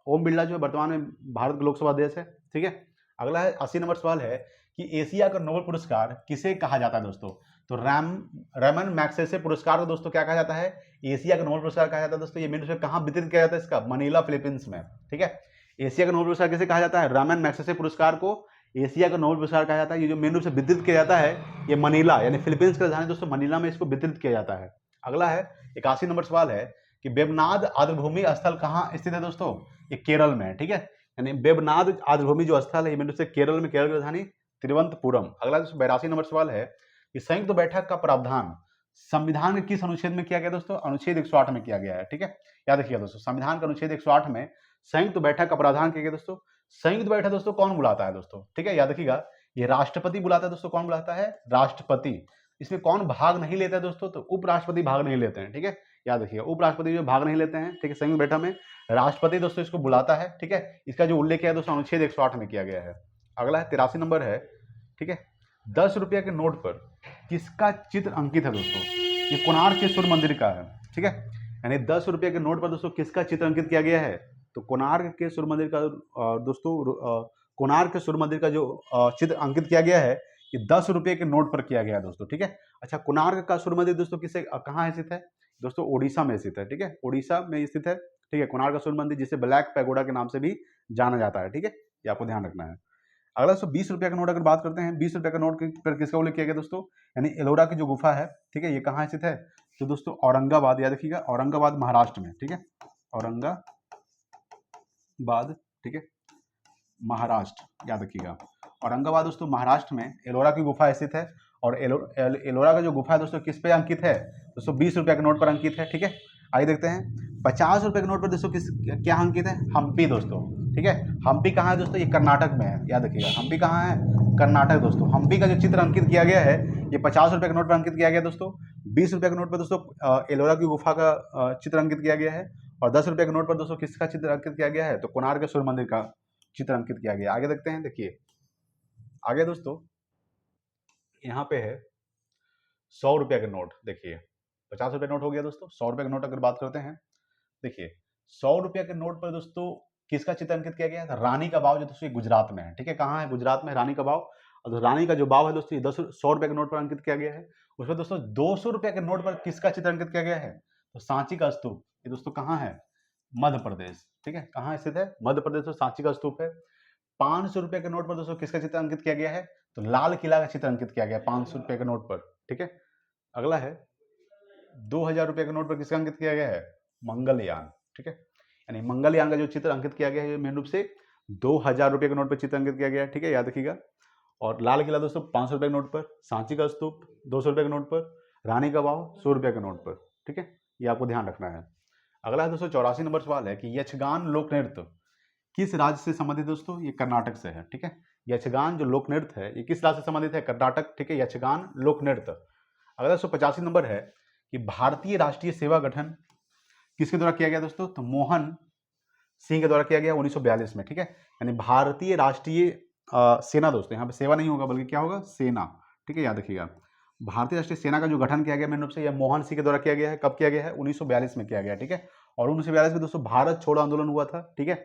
ओम बिरला जो है वर्तमान में भारत के लोकसभा अध्यक्ष है। ठीक है, अगला है 80 नंबर सवाल है कि एशिया का नोबेल पुरस्कार किसे कहा जाता है दोस्तों? तो रैमन मैग्सेसे पुरस्कार को दोस्तों क्या कहा जाता है? एशिया का नोबेल पुरस्कार कहा जाता है दोस्तों। ये मेन रूप से कहाँ वितरित किया जाता है इसका? मनीला, फिलीपींस में। ठीक है, एशिया का नोबेल पुरस्कार किसे कहा जाता है? रैमन मैग्सेसे पुरस्कार को एशिया का नोबेल पुरस्कार कहा जाता है। ये जो मेन रूप से वितरित किया जाता है ये मनीला यानी फिलीपींस की राजधानी दोस्तों मनीला में इसको वितरित किया जाता है। अगला है 81 नंबर सवाल है कि वेबनाड आर्द्रभूमि स्थल कहाँ स्थित है दोस्तों? ये केरल में है। ठीक है, यानी वेबनाड आर्द्रभूमि जो स्थल है ये मेन रूप से केरल में, केरल की राजधानी तिरुवनंतपुरम। अगला 82 नंबर सवाल है कि संयुक्त बैठक का प्रावधान संविधान के किस अनुच्छेद में किया गया दोस्तों? अनुच्छेद 108 में किया गया है। ठीक है, याद रखिएगा दोस्तों, संविधान का अनुच्छेद 108 में संयुक्त बैठक का प्रावधान किया गया दोस्तों। संयुक्त बैठक दोस्तों कौन बुलाता है दोस्तों? ठीक है, याद रखिएगा, ये राष्ट्रपति बुलाता है दोस्तों। कौन बुलाता है? राष्ट्रपति। इसमें कौन भाग नहीं लेता है दोस्तों? तो उपराष्ट्रपति भाग नहीं लेते हैं। ठीक है, याद रखिएगा, उपराष्ट्रपति जो भाग नहीं लेते हैं। ठीक है, संयुक्त बैठक में राष्ट्रपति दोस्तों इसको बुलाता है। ठीक है, इसका जो उल्लेख है दोस्तों अनुच्छेद 108 में किया गया है। अगला है 83 नंबर है। ठीक है, 10 रुपये के नोट पर किसका चित्र अंकित है दोस्तों? ये कोणार्क के सूर्य मंदिर का है। ठीक है, यानी 10 रुपये के नोट पर दोस्तों किसका चित्र अंकित किया गया है? तो कोणार्क के सूर्य मंदिर का दोस्तों कोणार्क के सूर्य मंदिर का जो चित्र अंकित किया गया है ये 10 रुपये के नोट पर किया गया है दोस्तों। ठीक है, अच्छा, कोणार्क का सूर्य मंदिर दोस्तों किसे कहाँ स्थित है दोस्तों? ओडिशा में स्थित है। ठीक है, ओडिशा में स्थित है। ठीक है, कोणार्क का सूर्य मंदिर जिसे ब्लैक पैगोडा के नाम से भी जाना जाता है। ठीक है, ये आपको ध्यान रखना है। अगला दोस्तों 20 रुपये का नोट अगर बात करते हैं, 20 रुपये का नोट पर किसका उल्लेख किया गया दोस्तों? यानी एलोरा की जो गुफा है। ठीक है, ये कहाँ स्थित है? तो दोस्तों औरंगाबाद, याद रखिएगा, औरंगाबाद महाराष्ट्र में। ठीक है, औरंगाबाद। ठीक है, महाराष्ट्र, याद रखिएगा, औरंगाबाद दोस्तों महाराष्ट्र में एलोरा की गुफा स्थित है। और एलोरा का जो गुफा है दोस्तों किस पे अंकित है दोस्तों? 20 रुपये के नोट पर अंकित है। ठीक है, आइए देखते हैं 50 रुपये के नोट पर दोस्तों किस क्या अंकित है? हम्पी दोस्तों। ठीक है, हम्पी कहाँ है दोस्तों? ये कर्नाटक में है, याद रखिएगा, हम्पी कहाँ है? कर्नाटक दोस्तों। हम्पी का जो चित्र अंकित किया गया है ये 50 रुपये के नोट पर अंकित किया गया दोस्तों। 20 रुपये के नोट पर दोस्तों एलोरा की गुफा का चित्र अंकित किया गया है। और 10 रुपये के नोट पर दोस्तों किसका चित्र अंकित किया गया है? तो कोणार्क के सूर्य मंदिर का चित्र अंकित किया गया। आगे देखते हैं, देखिए आगे दोस्तों यहाँ पे है 100 रुपये के नोट। देखिए 50 रुपये नोट हो गया दोस्तों, 100 रुपये के नोट अगर बात करते हैं, देखिए 100 रुपये के नोट पर दोस्तों किसका चित्र अंकित किया गया है? रानी का बाव जो दोस्तों गुजरात में है। ठीक है, कहाँ है? गुजरात में रानी का बाव। और रानी का जो बाव है दोस्तों 100 रुपये के नोट पर अंकित किया गया है। उसमें दोस्तों 200 रुपये के नोट पर किसका चित्र अंकित किया गया है? तो सांची का स्तूप। ये दोस्तों कहाँ है? मध्य प्रदेश। ठीक है, कहाँ स्थित है? मध्य प्रदेश में सांची का स्तूप है। 500 रुपये के नोट पर दोस्तों किसका चित्र अंकित किया गया है? तो लाल किला का चित्र अंकित किया गया है 500 रुपये के नोट पर। ठीक है, अगला है 2000 रुपये के नोट पर किसका अंकित किया गया है? मंगलयान। ठीक है, यानी मंगलयान का जो चित्र अंकित किया गया है मेन रूप से 2000 रुपये के नोट पर चित्र अंकित किया गया है। ठीक है, याद रखिएगा। और लाल किला दोस्तों 500 रुपये के नोट पर, सांची का स्तूप 200 रुपये के नोट पर, रानी का बाव 100 रुपये के नोट पर। ठीक है, ये आपको ध्यान रखना है। अगला है दोस्तों 84 नंबर सवाल है कि यक्षगान लोक नृत्य किस राज्य से संबंधित दोस्तों? ये कर्नाटक से है। ठीक है, यक्षगान जो लोक नृत्य है ये किस राज्य से संबंधित है? कर्नाटक। ठीक है, यक्षगान लोक नृत्य। अगला 185 नंबर है कि भारतीय राष्ट्रीय सेवा गठन किसके द्वारा किया गया दोस्तों? तो मोहन सिंह के द्वारा किया गया 1942 में। ठीक है, यानी भारतीय राष्ट्रीय सेना दोस्तों, यहाँ पे सेवा नहीं होगा बल्कि क्या होगा? सेना। ठीक है, याद रखिएगा, भारतीय राष्ट्रीय सेना का जो गठन किया गया मेन रूप से यह मोहन सिंह के द्वारा किया गया है। कब किया गया है? 1942 में किया गया। ठीक है, और 1942 में दोस्तों भारत छोड़ो आंदोलन हुआ था। ठीक है,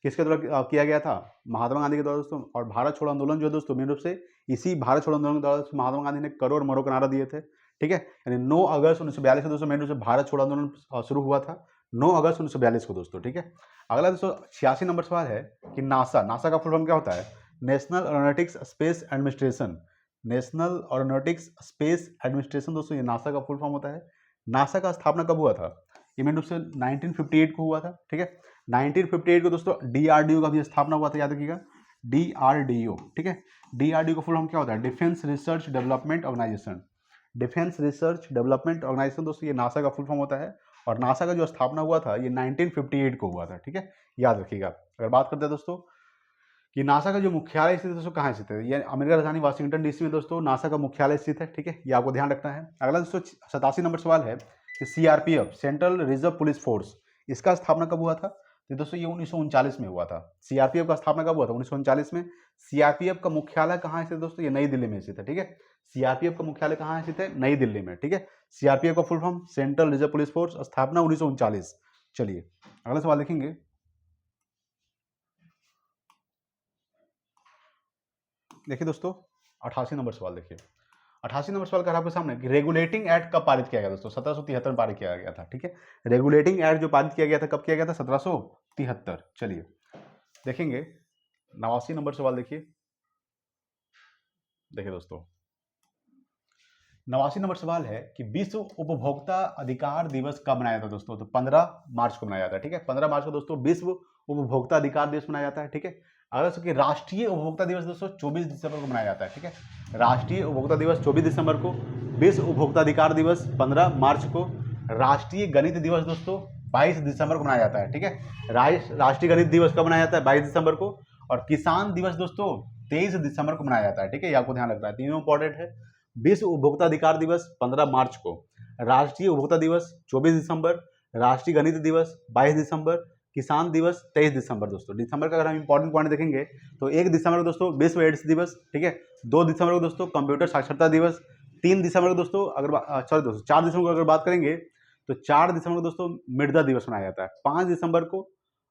किसके द्वारा किया गया था? महात्मा गांधी के द्वारा दोस्तों। और भारत छोड़ो आंदोलन जो है दोस्तों मेन रूप से इसी भारत छोड़ो आंदोलन के द्वारा महात्मा गांधी ने करो और मरो का नारा दिए थे। ठीक है, यानी 9 अगस्त 1942 को दोस्तों मेन रूप से भारत छोड़ो आंदोलन शुरू हुआ था 9 अगस्त 1942 को दोस्तों। ठीक है, अगला दोस्तों 86 नंबर सवाल है कि नासा का फुल फॉर्म क्या होता है? National aeronautics space administration national aeronautics space administration दोस्तों, ये नासा का फुल फॉर्म होता है। नासा का स्थापना कब हुआ था? ये मेन रूप से 1958 को हुआ था, ठीक है। 1958 को दोस्तों डीआरडीओ का भी स्थापना हुआ था, याद रखिएगा, डीआरडीओ, ठीक है। डीआरडीओ का फुल फॉर्म क्या होता है? Defence Research Development Organisation. Defence Research Development Organisation दोस्तों, ये नासा का फुल फॉर्म होता है। और नासा का जो स्थापना हुआ था ये 1958 को हुआ था, ठीक है, याद रखिएगा। अगर बात करते हैं दोस्तों कि नासा का जो मुख्यालय स्थित है दोस्तों कहाँ स्थित है, ये अमेरिका राजधानी वाशिंगटन डीसी में दोस्तों नासा का मुख्यालय स्थित है, ठीक है, ये आपको ध्यान रखना है। अगला दोस्तों 87 नंबर सवाल है कि CRPF, central reserve police force, इसका स्थापना कब हुआ था? तो दोस्तों ये 1939 में हुआ था। सीआरपीएफ का स्थापना कब हुआ था? 1939 में। सीआरपीएफ का मुख्यालय कहाँ स्थित है दोस्तों? ये नई दिल्ली में स्थित है, ठीक है। सीआरपीएफ का मुख्यालय कहाँ स्थित है? नई दिल्ली में, ठीक है। सीआरपीएफ का full form central reserve police force, स्थापना 1939। चलिए अगला सवाल देखेंगे। देखिए दोस्तों 88 नंबर सवाल देखिए। 88 नंबर सवाल कर आपके सामने कि रेगुलेटिंग एक्ट कब पारित किया गया दोस्तों? 1773 में पारित किया गया था, ठीक है। रेगुलेटिंग एक्ट जो पारित किया गया था कब किया गया था? 1773। चलिए देखेंगे 89 नंबर सवाल देखिए। देखिए दोस्तों 89 नंबर सवाल है कि विश्व उपभोक्ता अधिकार दिवस कब मनाया जाता है दोस्तों? तो 15 मार्च को मनाया जाता है, ठीक है। 15 मार्च को दोस्तों विश्व उपभोक्ता अधिकार दिवस मनाया जाता है, ठीक है। अगर कि राष्ट्रीय उपभोक्ता दिवस दोस्तों 24 दिसंबर को मनाया जाता है, ठीक है। राष्ट्रीय उपभोक्ता दिवस 24 दिसंबर को, विश्व उपभोक्ता अधिकार दिवस 15 मार्च को, राष्ट्रीय गणित दिवस दोस्तों 22 दिसंबर को मनाया जाता है, ठीक है। राष्ट्रीय गणित दिवस कब मनाया जाता है? 22 दिसंबर को। और किसान दिवस दोस्तों 23 दिसंबर को मनाया जाता है, ठीक है, ये आपको ध्यान रखना है, तीनों इंपॉर्टेंट है। विश्व उपभोक्ता अधिकार दिवस 15 मार्च को, राष्ट्रीय उपभोक्ता दिवस 24 दिसंबर, राष्ट्रीय गणित दिवस 22 दिसंबर, किसान दिवस 23 दिसंबर दोस्तों। दिसंबर का अगर हम इंपॉर्टेंट पॉइंट देखेंगे तो 1 दिसंबर को दोस्तों विश्व एड्स दिवस, ठीक है। 2 दिसंबर को दोस्तों कंप्यूटर साक्षरता दिवस, 3 दिसंबर को दोस्तों अगर 4 दिसंबर को अगर बात करेंगे तो 4 दिसंबर को दोस्तों मृदा दिवस मनाया जाता है। 5 दिसंबर को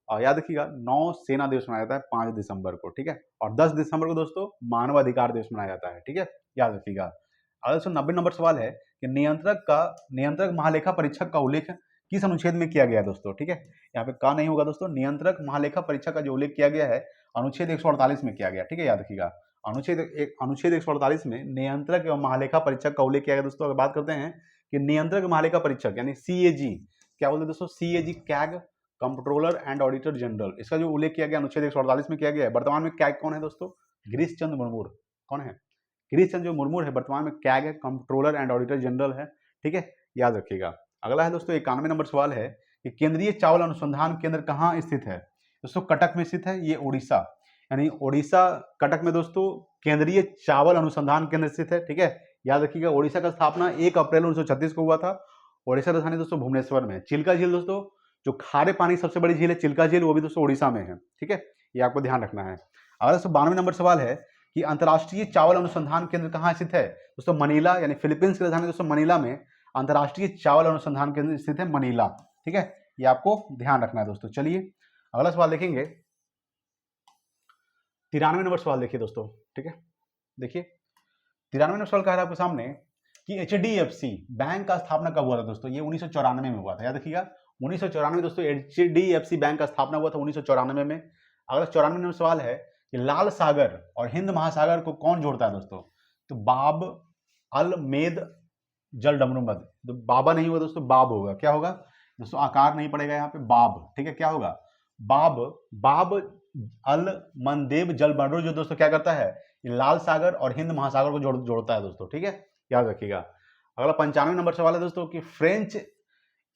याद रखिएगा नौ सेना दिवस मनाया जाता है 5 दिसंबर को, ठीक है। और 10 दिसंबर को दोस्तों मानवाधिकार दिवस मनाया जाता है, ठीक है, याद रखिएगा। अगला 90 नंबर सवाल है कि नियंत्रक महालेखा परीक्षक का उल्लेख किस अनुच्छेद में किया गया है दोस्तों, ठीक है। यहाँ पे का नहीं होगा दोस्तों, नियंत्रक महालेखा परीक्षक का जो उल्लेख किया गया है अनुच्छेद 148 में किया गया, ठीक है, याद रखिएगा। अनुच्छेद 148 में नियंत्रक एवं महालेखा परीक्षक का उल्लेख किया गया दोस्तों। अगर बात करते हैं कि नियंत्रक महालेखा परीक्षक यानी सीएजी, क्या बोलते हैं दोस्तों? CAG CAG, controller and auditor general, इसका जो उल्लेख किया गया अनुच्छेद 148 में किया गया है। वर्तमान में कैग कौन है दोस्तों? गिरीश चंद्र मुर्मू। कौन है? गिरीश चंद्र जो मुर्मू है वर्तमान में कैग है, कंट्रोलर एंड ऑडिटर जनरल है, ठीक है, याद रखिएगा। अगला है दोस्तों 91 नंबर सवाल है कि केंद्रीय चावल अनुसंधान केंद्र कहाँ स्थित है दोस्तों? कटक में स्थित है, ये उड़ीसा, यानी उड़ीसा कटक में दोस्तों केंद्रीय चावल अनुसंधान केंद्र स्थित है, ठीक है, याद रखिएगा। उड़ीसा का स्थापना 1 अप्रैल 1936 को हुआ था। उड़ीसा राजधानी दोस्तों भुवनेश्वर में है। चिल्का झील दोस्तों, जो खारे पानी सबसे बड़ी झील है चिल्का झील, वो भी दोस्तों उड़ीसा में है, ठीक है, ये आपको ध्यान रखना है। अगला 92 नंबर सवाल है कि अंतर्राष्ट्रीय चावल अनुसंधान केंद्र कहाँ स्थित है दोस्तों? मनीला, यानी फिलीपींस की राजधानी दोस्तों मनीला में अंतर्राष्ट्रीय चावल अनुसंधान केंद्र स्थित है, मनीला, ठीक है, ये आपको ध्यान रखना है दोस्तों। चलिए अगला सवाल देखेंगे 93 नंबर सवाल देखिए दोस्तों, ठीक है। देखिए 93 नंबर सवाल कह रहा है आपके सामने कि एचडीएफसी बैंक का स्थापना कब हुआ था दोस्तों? ये 1994 में हुआ था, याद रखिएगा। 1994 में दोस्तों एचडीएफसी बैंक का स्थापना हुआ था 1994 में। अगला 94 नंबर सवाल है कि लाल सागर और हिंद महासागर को कौन जोड़ता है दोस्तों? तो बाब अल मेद जल डमरूमद, तो बाबा नहीं होगा दोस्तों, बाब होगा। क्या होगा दोस्तों? आकार नहीं पड़ेगा यहाँ पे, बाब, ठीक है, क्या होगा? बाब अल मंदेब जल बंडोर जो दोस्तों क्या करता है? ये लाल सागर और हिंद महासागर को जोड़ता है दोस्तों, ठीक है, याद रखिएगा। अगला 95 नंबर सवाल है दोस्तों कि फ्रेंच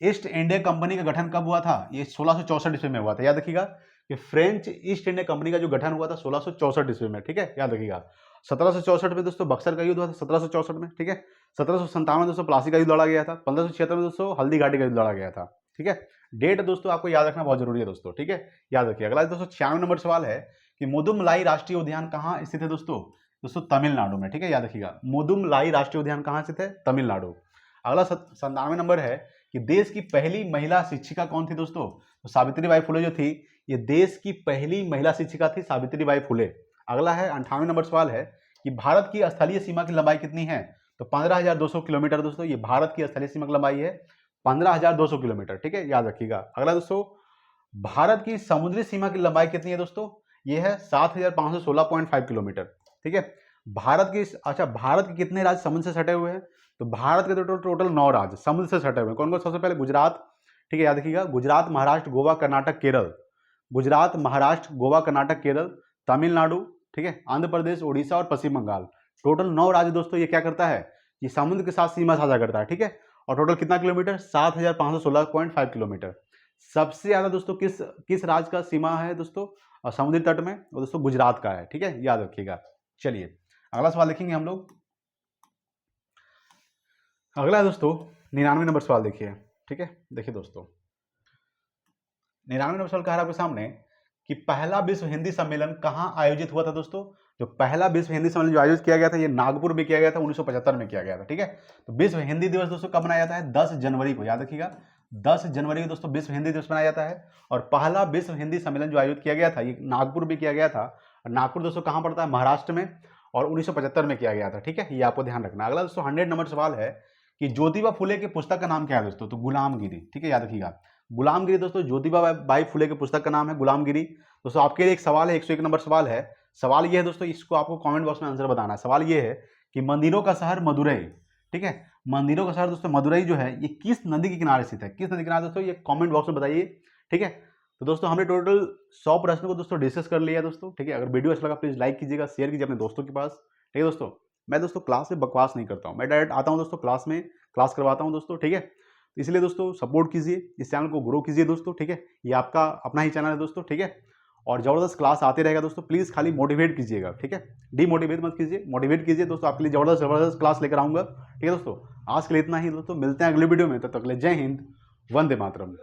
ईस्ट इंडिया कंपनी का गठन कब हुआ था? ये 1664 ईस्वी में हुआ था, याद रखिएगा कि फ्रेंच ईस्ट इंडिया कंपनी का जो गठन हुआ था 1664 ईस्वी में, ठीक है, याद रखिएगा। 1764 में दोस्तों बक्सर का युद्ध हुआ था, 1764 में, ठीक है। 1757 में दोस्तों प्लासी का युद्ध लड़ा गया था। 1576 में दोस्तों हल्दी घाटी का युद्ध लड़ा गया था, ठीक है। डेट दोस्तों आपको याद रखना बहुत जरूरी है दोस्तों, ठीक है, याद रखिए। अगला दोस्तों 96 नंबर सवाल है कि मुदुमलाई राष्ट्रीय उद्यान कहाँ स्थित है दोस्तों? दोस्तों तमिलनाडु में, ठीक है, याद रखिएगा। मुदुमलाई राष्ट्रीय उद्यान कहाँ स्थित है? तमिलनाडु। अगला 97 नंबर है कि देश की पहली महिला शिक्षिका कौन थी दोस्तों? तो सावित्रीबाई फुले जो थी, ये देश की पहली महिला शिक्षिका थी, सावित्रीबाई फुले। अगला है 98 नंबर सवाल है कि भारत की स्थलीय सीमा की लंबाई कितनी है? तो 15,200 किलोमीटर दोस्तों, ये भारत की स्थलीय सीमा की लंबाई है 15,200 किलोमीटर, ठीक है, याद रखिएगा। अगला दोस्तों भारत की समुद्री सीमा की लंबाई कितनी है दोस्तों? ये है 7,516.5 किलोमीटर, ठीक है। भारत के अच्छा, भारत के कितने राज्य समुद्र से सटे हुए हैं? तो भारत के टोटल 9 राज्य समुद्र से सटे हुए हैं। कौन कौन? सबसे पहले गुजरात, ठीक है, याद रखिएगा, गुजरात, महाराष्ट्र, गोवा, कर्नाटक, केरल। गुजरात, महाराष्ट्र, गोवा, कर्नाटक, केरल, तमिलनाडु, ठीक है, आंध्र प्रदेश, उड़ीसा और पश्चिम बंगाल। टोटल 9 राज्य दोस्तों ये क्या करता है? ये समुद्र के साथ सीमा साझा करता है, ठीक है। और टोटल कितना किलोमीटर? 7516.5 किलोमीटर। सबसे ज्यादा दोस्तों किस राज्य का सीमा है दोस्तों समुद्री तट में? वो दोस्तों गुजरात का है, ठीक है, याद रखिएगा। चलिए अगला सवाल देखेंगे हम लोग। अगला है दोस्तों 99 नंबर सवाल, देखिए, ठीक है। देखिए दोस्तों 99 नंबर सवाल कह रहा है आपके सामने कि पहला विश्व हिंदी सम्मेलन कहाँ आयोजित हुआ था दोस्तों? जो पहला विश्व हिंदी सम्मेलन जो आयोजित किया गया था, ये नागपुर में किया गया था, 1975 में किया गया था, ठीक है। तो विश्व हिंदी दिवस दोस्तों कब मनाया जाता है? 10 जनवरी को, याद रखिएगा, 10 जनवरी को दोस्तों विश्व हिंदी दिवस मनाया जाता है। और पहला विश्व हिंदी सम्मेलन जो आयोजित किया गया था, ये नागपुर में किया गया था। और नागपुर दोस्तों कहाँ पड़ता है? महाराष्ट्र में, और 1975 में किया गया था, ठीक है, ये आपको ध्यान रखना। अगला दोस्तों 100 नंबर सवाल है कि ज्योतिबा फुले की पुस्तक का नाम क्या है दोस्तों? तो गुलामगिरी, ठीक है, याद रखिएगा, गुलामगिरी दोस्तों ज्योतिबा बाई फुले की पुस्तक का नाम है गुलामगिरी। दोस्तों आपके लिए एक सवाल है, 101 नंबर सवाल है। सवाल ये है दोस्तों, इसको आपको कमेंट बॉक्स में आंसर बताना है। सवाल ये है कि मंदिरों का शहर मदुरई, ठीक है, मंदिरों का शहर दोस्तों मदुरई जो है, ये किस नदी के किनारे स्थित है? किस नदी के किनारे दोस्तों? ये कमेंट बॉक्स में बताइए, ठीक है। तो दोस्तों हमने टोटल 100 प्रश्नों को दोस्तों डिस्कस कर लिया दोस्तों, ठीक है। अगर वीडियो अच्छा लगा प्लीज लाइक कीजिएगा, शेयर कीजिए अपने दोस्तों के पास, ठीक है दोस्तों। मैं दोस्तों क्लास में बकवास नहीं करता हूँ, मैं डायरेक्ट आता हूँ दोस्तों क्लास में, क्लास करवाता हूँ दोस्तों, ठीक है। इसलिए दोस्तों सपोर्ट कीजिए, इस चैनल को ग्रो कीजिए दोस्तों, ठीक है। ये आपका अपना ही चैनल है दोस्तों, ठीक है। और जबरदस्त क्लास आते रहेगा दोस्तों, प्लीज खाली मोटिवेट कीजिएगा, ठीक है, डीमोटिवेट मत कीजिए, मोटिवेट कीजिए दोस्तों। आपके लिए जबरदस्त क्लास लेकर आऊंगा, ठीक है दोस्तों। आज के लिए इतना ही दोस्तों, मिलते हैं अगले वीडियो में, तब तक के लिए जय हिंद, वंदे मातरम।